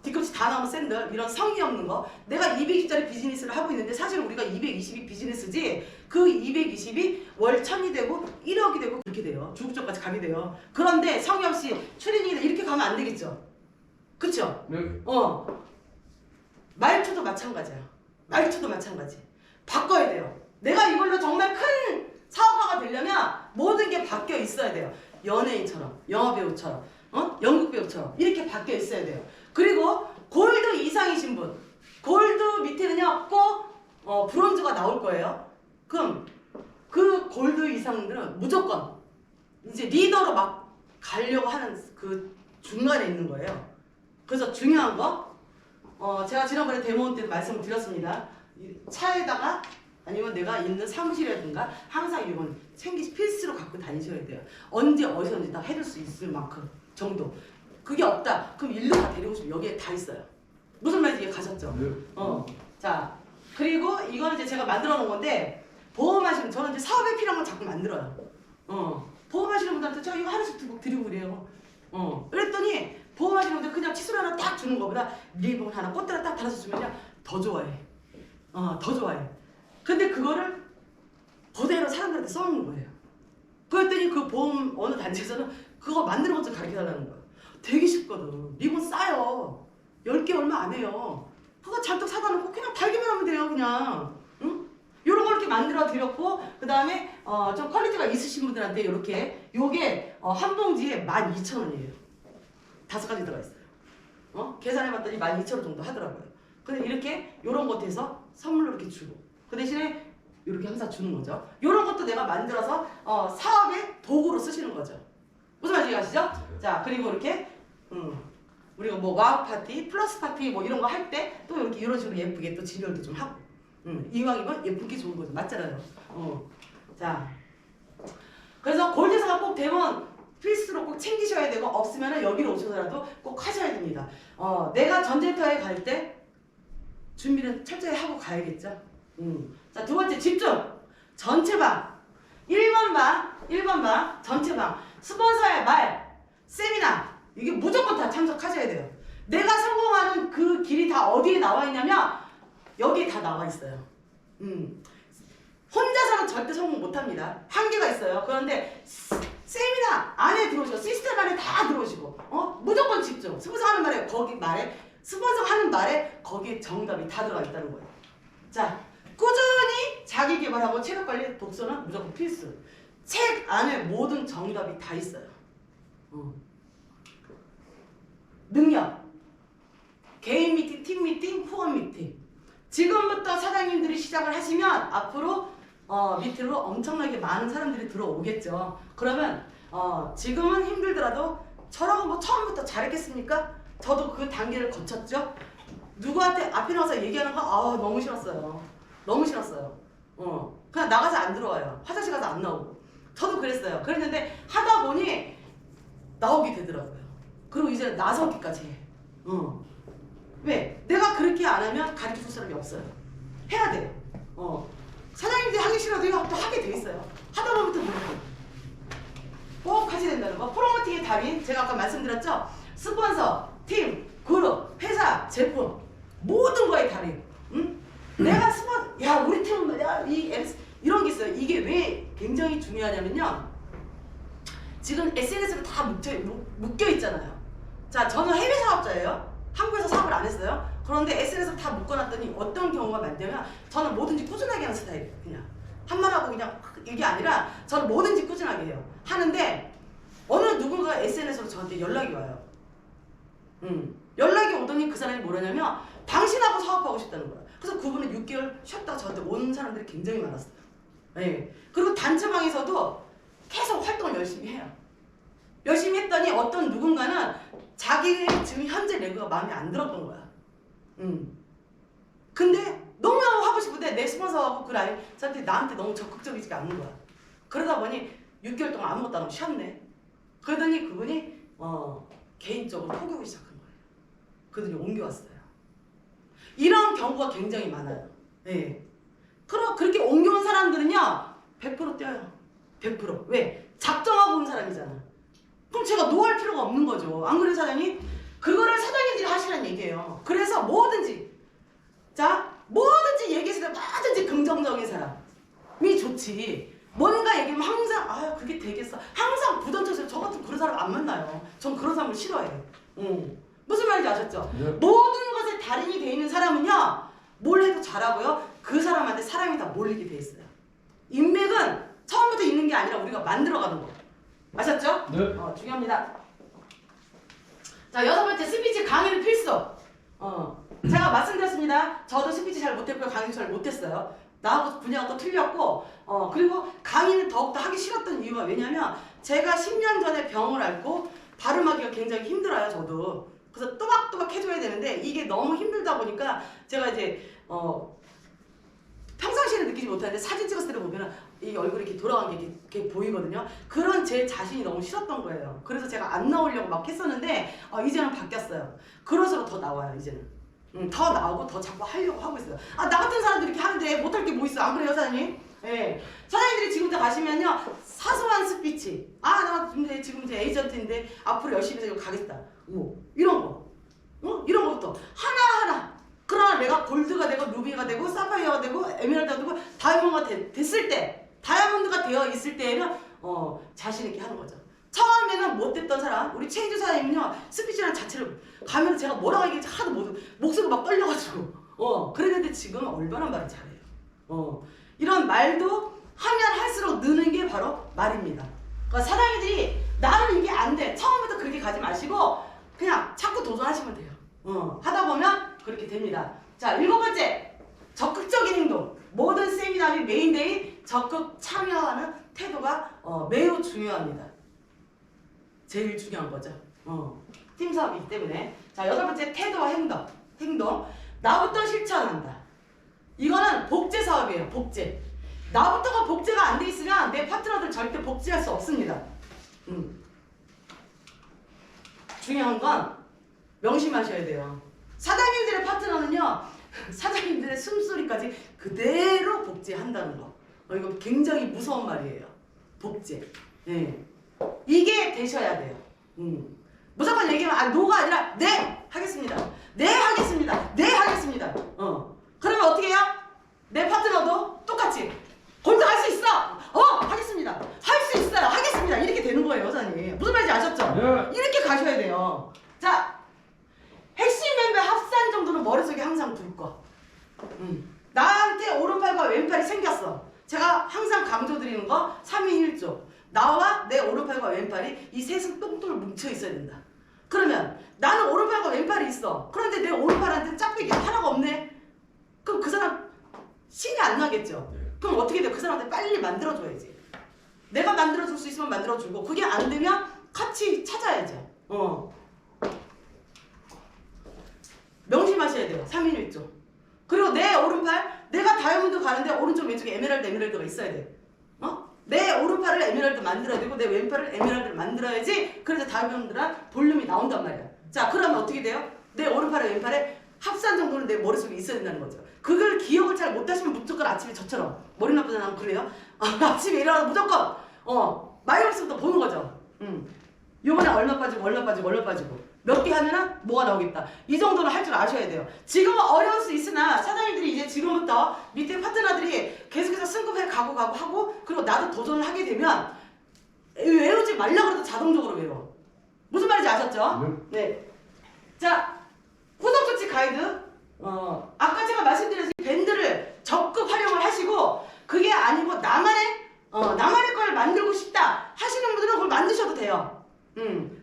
뒤꿈치 다 나오는 샌들. 이런 성의 없는 거. 내가 220짜리 비즈니스를 하고 있는데 사실 우리가 220이 비즈니스지 그 220이 월 1000이 되고 1억이 되고 그렇게 돼요. 중국적까지 가게 돼요. 그런데 성의 없이 추리닝이나 이렇게 가면 안 되겠죠. 그쵸? 네. 말투도 마찬가지야. 말투도 마찬가지. 바꿔야 돼요. 내가 이걸로 정말 큰 사업가가 되려면 모든 게 바뀌어 있어야 돼요. 연예인처럼, 영화배우처럼, 연극배우처럼 이렇게 바뀌어 있어야 돼요. 그리고 골드 이상이신 분, 골드 밑에는요 꼭 브론즈가 나올 거예요. 그럼 그 골드 이상들은 무조건 이제 리더로 막 가려고 하는 그 중간에 있는 거예요. 그래서 중요한 거, 제가 지난번에 데모원 때도 말씀을 드렸습니다. 차에다가 아니면 내가 있는 사무실이라든가 항상 이건 필수로 갖고 다니셔야 돼요. 언제 어디서든지 다 해줄 수 있을 만큼 정도. 그게 없다. 그럼 일로 다 데리고 싶으면 여기에 다 있어요. 무슨 말인지 이해 가셨죠? 네. 자, 그리고 이거는 이제 제가 만들어 놓은 건데 보험하시는 저는 이제 사업에 필요한 걸 자꾸 만들어요. 보험하시는 분들한테 저 이거 하나씩 드리고 그래요. 그랬더니 보험하시는 분들 그냥 칫솔 하나 딱 주는 거보다 리본 하나 꽃다라 딱 달아서 주면요 더 좋아해. 더 좋아해. 근데 그거를 그대로 사람들한테 써놓는 거예요. 그랬더니 그 보험 어느 단체에서는 그거 만드는 것 좀 가르쳐달라는 거예요. 되게 쉽거든. 리본 싸요. 10개 얼마 안 해요. 그거 잔뜩 사다 놓고 그냥 달기만 하면 돼요. 그냥. 응? 요런 걸 이렇게 만들어 드렸고 그 다음에 좀 퀄리티가 있으신 분들한테 요렇게 요게 한 봉지에 12,000원이에요. 5가지 들어가 있어요. 계산해봤더니 12,000원 정도 하더라고요. 근데 이렇게 요런 것에서 선물로 이렇게 주고 그 대신에 이렇게 항상 주는 거죠. 이런 것도 내가 만들어서 사업의 도구로 쓰시는 거죠. 무슨 말인지 아시죠? 자, 그리고 이렇게 우리가 뭐 와우 파티, 플러스 파티 뭐 이런 거 할 때 또 이렇게 이런 식으로 예쁘게 또 진열도 좀 하고 이왕이면 예쁜 게 좋은 거죠. 맞잖아요. 자, 그래서 골드사가 꼭 되면 필수로 꼭 챙기셔야 되고 없으면 여기로 오셔서라도 꼭 하셔야 됩니다. 내가 전쟁터에 갈 때 준비는 철저히 하고 가야겠죠. 자, 두 번째 집중. 전체 방. 1번 방, 전체 방. 스폰서의 말, 세미나. 이게 무조건 다 참석하셔야 돼요. 내가 성공하는 그 길이 다 어디에 나와 있냐면 여기에 다 나와 있어요. 혼자서는 절대 성공 못합니다. 한계가 있어요. 그런데 세미나 안에 들어오시고 시스템 안에 다 들어오시고 무조건 집중. 스폰서 하는 말에 거기 말에 스폰서 하는 말에 거기에 정답이 다 들어가 있다는 거예요. 자, 꾸준히 자기 개발하고 체력 관리, 독서는 무조건 필수. 책 안에 모든 정답이 다 있어요. 능력, 개인 미팅, 팀 미팅, 후원 미팅. 지금부터 사장님들이 시작을 하시면 앞으로 밑으로 엄청나게 많은 사람들이 들어오겠죠. 그러면 지금은 힘들더라도 저라고 뭐 처음부터 잘했겠습니까? 저도 그 단계를 거쳤죠. 누구한테 앞에 나와서 얘기하는 거 너무 싫었어요. 너무 싫었어요. 그냥 나가서 안 들어와요. 화장실 가서 안 나오고. 저도 그랬어요. 그랬는데 하다 보니 나오게 되더라고요. 그리고 이제 나서기까지 해. 왜? 내가 그렇게 안 하면 가르쳐줄 사람이 없어요. 해야 돼요. 사장님들이 하기 싫어도 이거 또 하게 돼 있어요. 하다 보면 또 모르고. 꼭 하셔야 된다는 거. 프로모팅의 달인, 제가 아까 말씀드렸죠? 스폰서, 팀, 그룹, 회사, 제품 모든 거의 달인. 내가 우리 팀은 이런 게 있어요. 이게 왜 굉장히 중요하냐면요. 지금 SNS로 다 묶여 있잖아요. 자, 저는 해외 사업자예요. 한국에서 사업을 안 했어요. 그런데 SNS로 다 묶어놨더니 어떤 경우가 많냐면 저는 뭐든지 꾸준하게 하는 스타일이에요. 그냥 한말하고 그냥 이게 아니라 저는 뭐든지 꾸준하게 해요. 하는데 어느 누군가 SNS로 저한테 연락이 와요. 연락이 오더니 그 사람이 뭐라냐면 당신하고 사업하고 싶다는 거야. 그래서 그분은 6개월 쉬었다가 저한테 온 사람들이 굉장히 많았어요. 네. 그리고 단체방에서도 계속 활동을 열심히 해요. 열심히 했더니 어떤 누군가는 자기 지금 현재 레그가 마음에 안 들었던 거야. 근데 너무 하고 싶은데 내 스폰서하고 그 라인 사람들이 나한테 너무 적극적이지 않는 거야. 그러다 보니 6개월 동안 아무것도 안 하고 쉬었네. 그러더니 그분이 개인적으로 포기하기 시작한 거예요. 그러더니 옮겨왔어요. 이런 경우가 굉장히 많아요. 네. 그렇게 옮겨온 사람들은요 100% 뛰어요. 100%. 왜? 작정하고 온 사람이잖아. 그럼 제가 노할 필요가 없는 거죠. 안 그래요, 사장님? 그거를 사장님들이 하시라는 얘기예요. 그래서 뭐든지 얘기했을 때 뭐든지 긍정적인 사람이 좋지. 뭔가 얘기하면 항상 아 그게 되겠어. 항상 부담쳐서 저 같은 그런 사람 안 만나요. 전 그런 사람을 싫어해요. 무슨 말인지 아셨죠? 네. 모든 것에 달인이 돼 있는 사람은요 뭘 해도 잘하고요 그 사람한테 사람이 다 몰리게 돼 있어요. 인맥은 처음부터 있는 게 아니라 우리가 만들어가는 거. 아셨죠? 네. 중요합니다. 자, 6번째 스피치 강의는 필수. 제가 말씀드렸습니다. 저도 스피치 잘 못했고요. 강의도 잘 못했어요. 나하고 분야가 또 틀렸고 그리고 강의는 더욱더 하기 싫었던 이유가 왜냐면 제가 10년 전에 병을 앓고 발음하기가 굉장히 힘들어요. 저도. 그래서 또박또박 해줘야 되는데 이게 너무 힘들다 보니까 제가 이제 평상시에는 느끼지 못하는데 사진 찍었을 때 보면 이 얼굴이 이렇게 돌아간 게 이렇게 보이거든요. 그런 제 자신이 너무 싫었던 거예요. 그래서 제가 안 나오려고 막 했었는데 이제는 바뀌었어요. 그럴수록 더 나와요. 이제는. 더 나오고 더 자꾸 하려고 하고 있어요. 나 같은 사람들이 이렇게 하는데 못할 게 뭐 있어. 안 그래요, 사장님? 예. 사장님들이 지금부터 가시면요. 사소한 스피치. 나 근데 지금 이제 에이전트인데 앞으로 열심히 해서 가겠다. 이런 거. 이런 것부터 하나하나. 그러나 내가 골드가 되고 루비가 되고 사파이어가 되고 에메랄드가 되고 다이아몬드가 됐을 때 다이아몬드가 되어 있을 때에는 자신 있게 하는 거죠. 처음에는 못됐던 사람, 우리 최희주 사장님은요 스피치라는 자체를 가면 제가 뭐라고 얘기할지 하도 목소리 막 떨려가지고 그랬는데 지금 얼마나 말을 잘해요. 이런 말도 하면 할수록 느는 게 바로 말입니다. 그러니까 사장님들이 나는 이게 안 돼. 처음부터 그렇게 가지 마시고 그냥 자꾸 도전하시면 돼요. 하다 보면 그렇게 됩니다. 자, 7번째 적극적인 행동. 모든 세미나 및 메인데이 적극 참여하는 태도가 매우 중요합니다. 제일 중요한 거죠. 팀 사업이기 때문에. 자, 8번째 태도와 행동. 나부터 실천한다. 이거는 복제 사업이에요. 복제. 나부터가 복제가 안 돼 있으면 내 파트너들 절대 복제할 수 없습니다. 중요한 건 명심하셔야 돼요. 사장님들의 파트너는요. 사장님들의 숨소리까지 그대로 복제한다는 거. 이거 굉장히 무서운 말이에요. 복제. 네. 이게 되셔야 돼요. 무조건 얘기하면 노가 아니라 네 하겠습니다. 네 하겠습니다. 네 하겠습니다. 그러면 어떻게 해요? 내 파트너도 똑같이 골드 할 수 있어. 하겠습니다. 할 수 있어요. 하겠습니다. 이렇게 되는 거예요, 사장님. 무슨 말인지 아셨죠? 네. 이렇게 가셔야 돼요. 자, 핵심 멤버 합산 정도는 머릿속에 항상 둘 거. 나한테 오른팔과 왼팔이 생겼어. 제가 항상 강조드리는 거 3인 1조. 나와 내 오른팔과 왼팔이 이 셋은 똥똥을 뭉쳐 있어야 된다. 그러면 나는 오른팔과 왼팔이 있어. 그런데 내 오른팔한테 짝배기 하나가 없네. 그럼 그 사람 신이 안 나겠죠. 그럼 어떻게 돼요? 그 사람한테 빨리 만들어줘야지. 내가 만들어줄 수 있으면 만들어주고 그게 안 되면 같이 찾아야죠. 명심하셔야 돼요. 3인 1조. 그리고 내 오른팔, 내가 다이아몬드 가는데 오른쪽 왼쪽에 에메랄드가 있어야 돼. 내 오른팔을 에메랄드 만들어야 되고 내 왼팔을 에메랄드를 만들어야지. 그래서 다이아몬드랑 볼륨이 나온단 말이야. 자, 그러면 어떻게 돼요? 내 오른팔에 왼팔에 합산 정도는 내 머릿속에 있어야 된다는 거죠. 그걸 기억을 잘 못하시면 무조건 아침에 저처럼 머리 나쁜 사람 그래요? 아침에 일어나서 무조건 마이너스부터 보는 거죠. 요번에 얼마 빠지고 몇 개 하면은 뭐가 나오겠다. 이 정도는 할 줄 아셔야 돼요. 지금은 어려울 수 있으나 사장님들이 이제 지금부터 밑에 파트너들이 계속해서 승급해 가고 하고 그리고 나도 도전을 하게 되면 외우지 말라 그래도 자동적으로 외워. 무슨 말인지 아셨죠? 네. 자, 후속 조치 가이드. 아까 제가 말씀드린 밴드를 적극 활용을 하시고 그게 아니고 나만의 걸 만들고 싶다 하시는 분들은 그걸 만드셔도 돼요.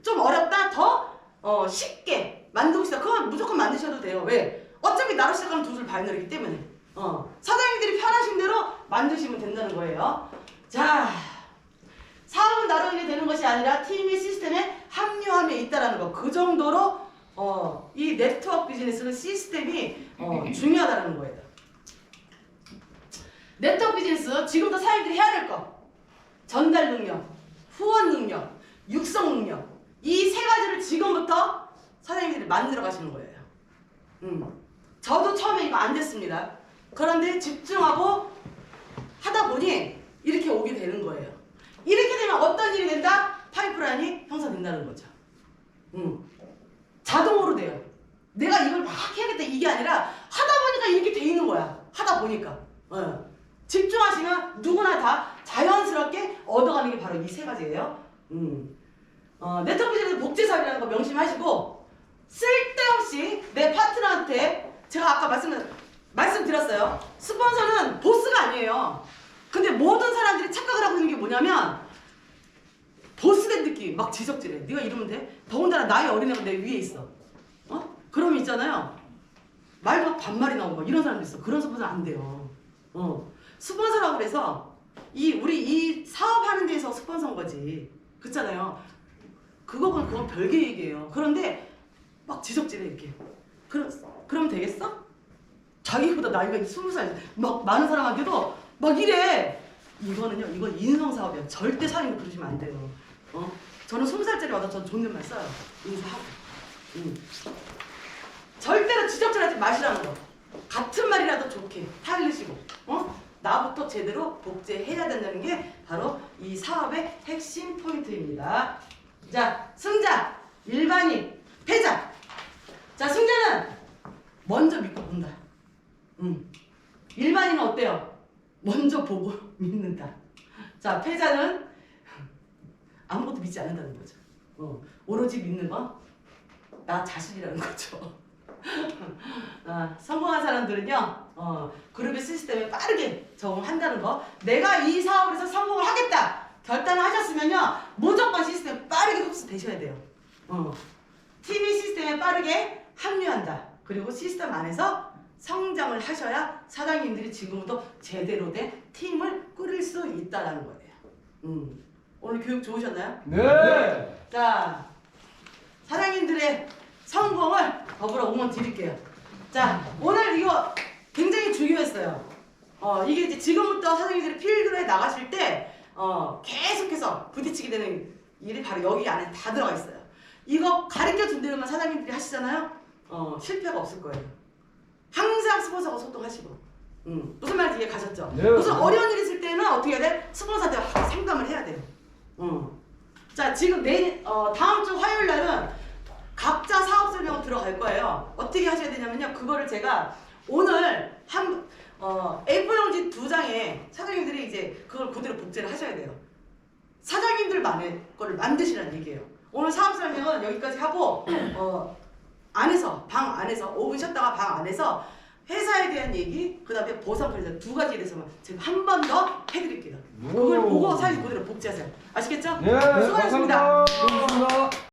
좀 어렵다 더 쉽게 만들고 싶다 그건 무조건 만드셔도 돼요. 왜? 어차피 나로 시작하는 두 줄 바이너리기 때문에 사장님들이 편하신 대로 만드시면 된다는 거예요. 자, 사업은 나로 인해 되는 것이 아니라 팀이 시스템에 합류함에 있다라는 거. 그 정도로 이 네트워크 비즈니스는 시스템이 중요하다는 거예요. 네트워크 비즈니스 지금부터 사장님들이 해야 될 거. 전달 능력, 후원 능력, 육성 능력. 이 세 가지를 지금부터 사장님들이 만들어 가시는 거예요. 저도 처음에 이거 안 됐습니다. 그런데 집중하고 하다 보니 이렇게 오게 되는 거예요. 이렇게 되면 어떤 일이 된다? 파이프라인이 형성된다는 거죠. 자동으로 돼요. 내가 이걸 막 해야겠다 이게 아니라 하다 보니까 이렇게 돼 있는 거야. 하다 보니까. 집중하시면 누구나 다 자연스럽게 얻어가는 게 바로 이 세 가지예요. 네트워크 비즈니스 복제사업이라는 거 명심하시고 쓸데없이 내 파트너한테 제가 아까 말씀드렸어요. 스폰서는 보스가 아니에요. 근데 모든 사람들이 착각을 하고 있는 게 뭐냐면 보스된 느낌 막 지적질해. 네가 이러면 돼? 더군다나 나이 어린 애가 내 위에 있어. 그럼 있잖아요. 말도 반말이 나오고 막 이런 사람도 있어. 그런 스폰서는 안 돼요. 스폰서라고 그래서 우리 이 사업하는 데서 스폰서인 거지. 그렇잖아요. 그건 별개 얘기예요. 그런데 막 지적질해 이렇게. 그럼 되겠어? 자기보다 나이가 20살 막 많은 사람한테도 막 이래. 이건 인성 사업이야. 절대 사장님 그러시면 안 돼요. 저는 20살짜리 와도 전 존댓말 써요. 인사하고. 절대로 지적질하지 마시라는 거. 같은 말이라도 좋게 타일르시고 나부터 제대로 복제해야 된다는 게 바로 이 사업의 핵심 포인트입니다. 자, 승자, 일반인, 패자. 자, 승자는 먼저 믿고 본다. 일반인은 어때요? 먼저 보고 믿는다. 자, 패자는 아무것도 믿지 않는다는 거죠. 오로지 믿는 건 나 자신이라는 거죠. 성공한 사람들은요, 그룹의 시스템에 빠르게 적응한다는 거. 내가 이 사업을 해서 성공을 하겠다 결단을 하셨으면요, 무조건 시스템에 빠르게 흡수되셔야 돼요. TV 시스템에 빠르게 합류한다. 그리고 시스템 안에서 성장을 하셔야 사장님들이 지금부터 제대로 된 팀을 꾸릴 수 있다는 거예요. 오늘 교육 좋으셨나요? 네. 자, 사장님들의 성공을 더불어 응원 드릴게요. 자, 오늘 이거 굉장히 중요했어요. 이게 이제 지금부터 사장님들이 필드에 나가실 때 계속해서 부딪히게 되는 일이 바로 여기 안에 다 들어가 있어요. 이거 가르쳐 준 대로만 사장님들이 하시잖아요. 실패가 없을 거예요. 항상 스폰서하고 소통하시고. 무슨 말인지 이해 가셨죠? 네, 무슨 네. 어려운 일이 있을 때는 어떻게 해야 돼? 스폰서한테 상담을 해야 돼요. 자, 지금 다음 주 화요일 날은 각자 사업 설명을 들어갈 거예요. 어떻게 하셔야 되냐면요. 그거를 제가 오늘 A4 용지 2장에 사장님들이 이제 그걸 그대로 복제를 하셔야 돼요. 사장님들만의 거를 만드시라는 얘기예요. 오늘 사업 설명은 여기까지 하고 방 안에서 5분 쉬었다가 방 안에서 회사에 대한 얘기, 그 다음에 보상 프레젠 두 가지에 대해서만 제가 한 번 더 해드릴게요. 그걸 보고 사장님 그대로 복제하세요. 아시겠죠? 네, 수고하셨습니다. 감사합니다.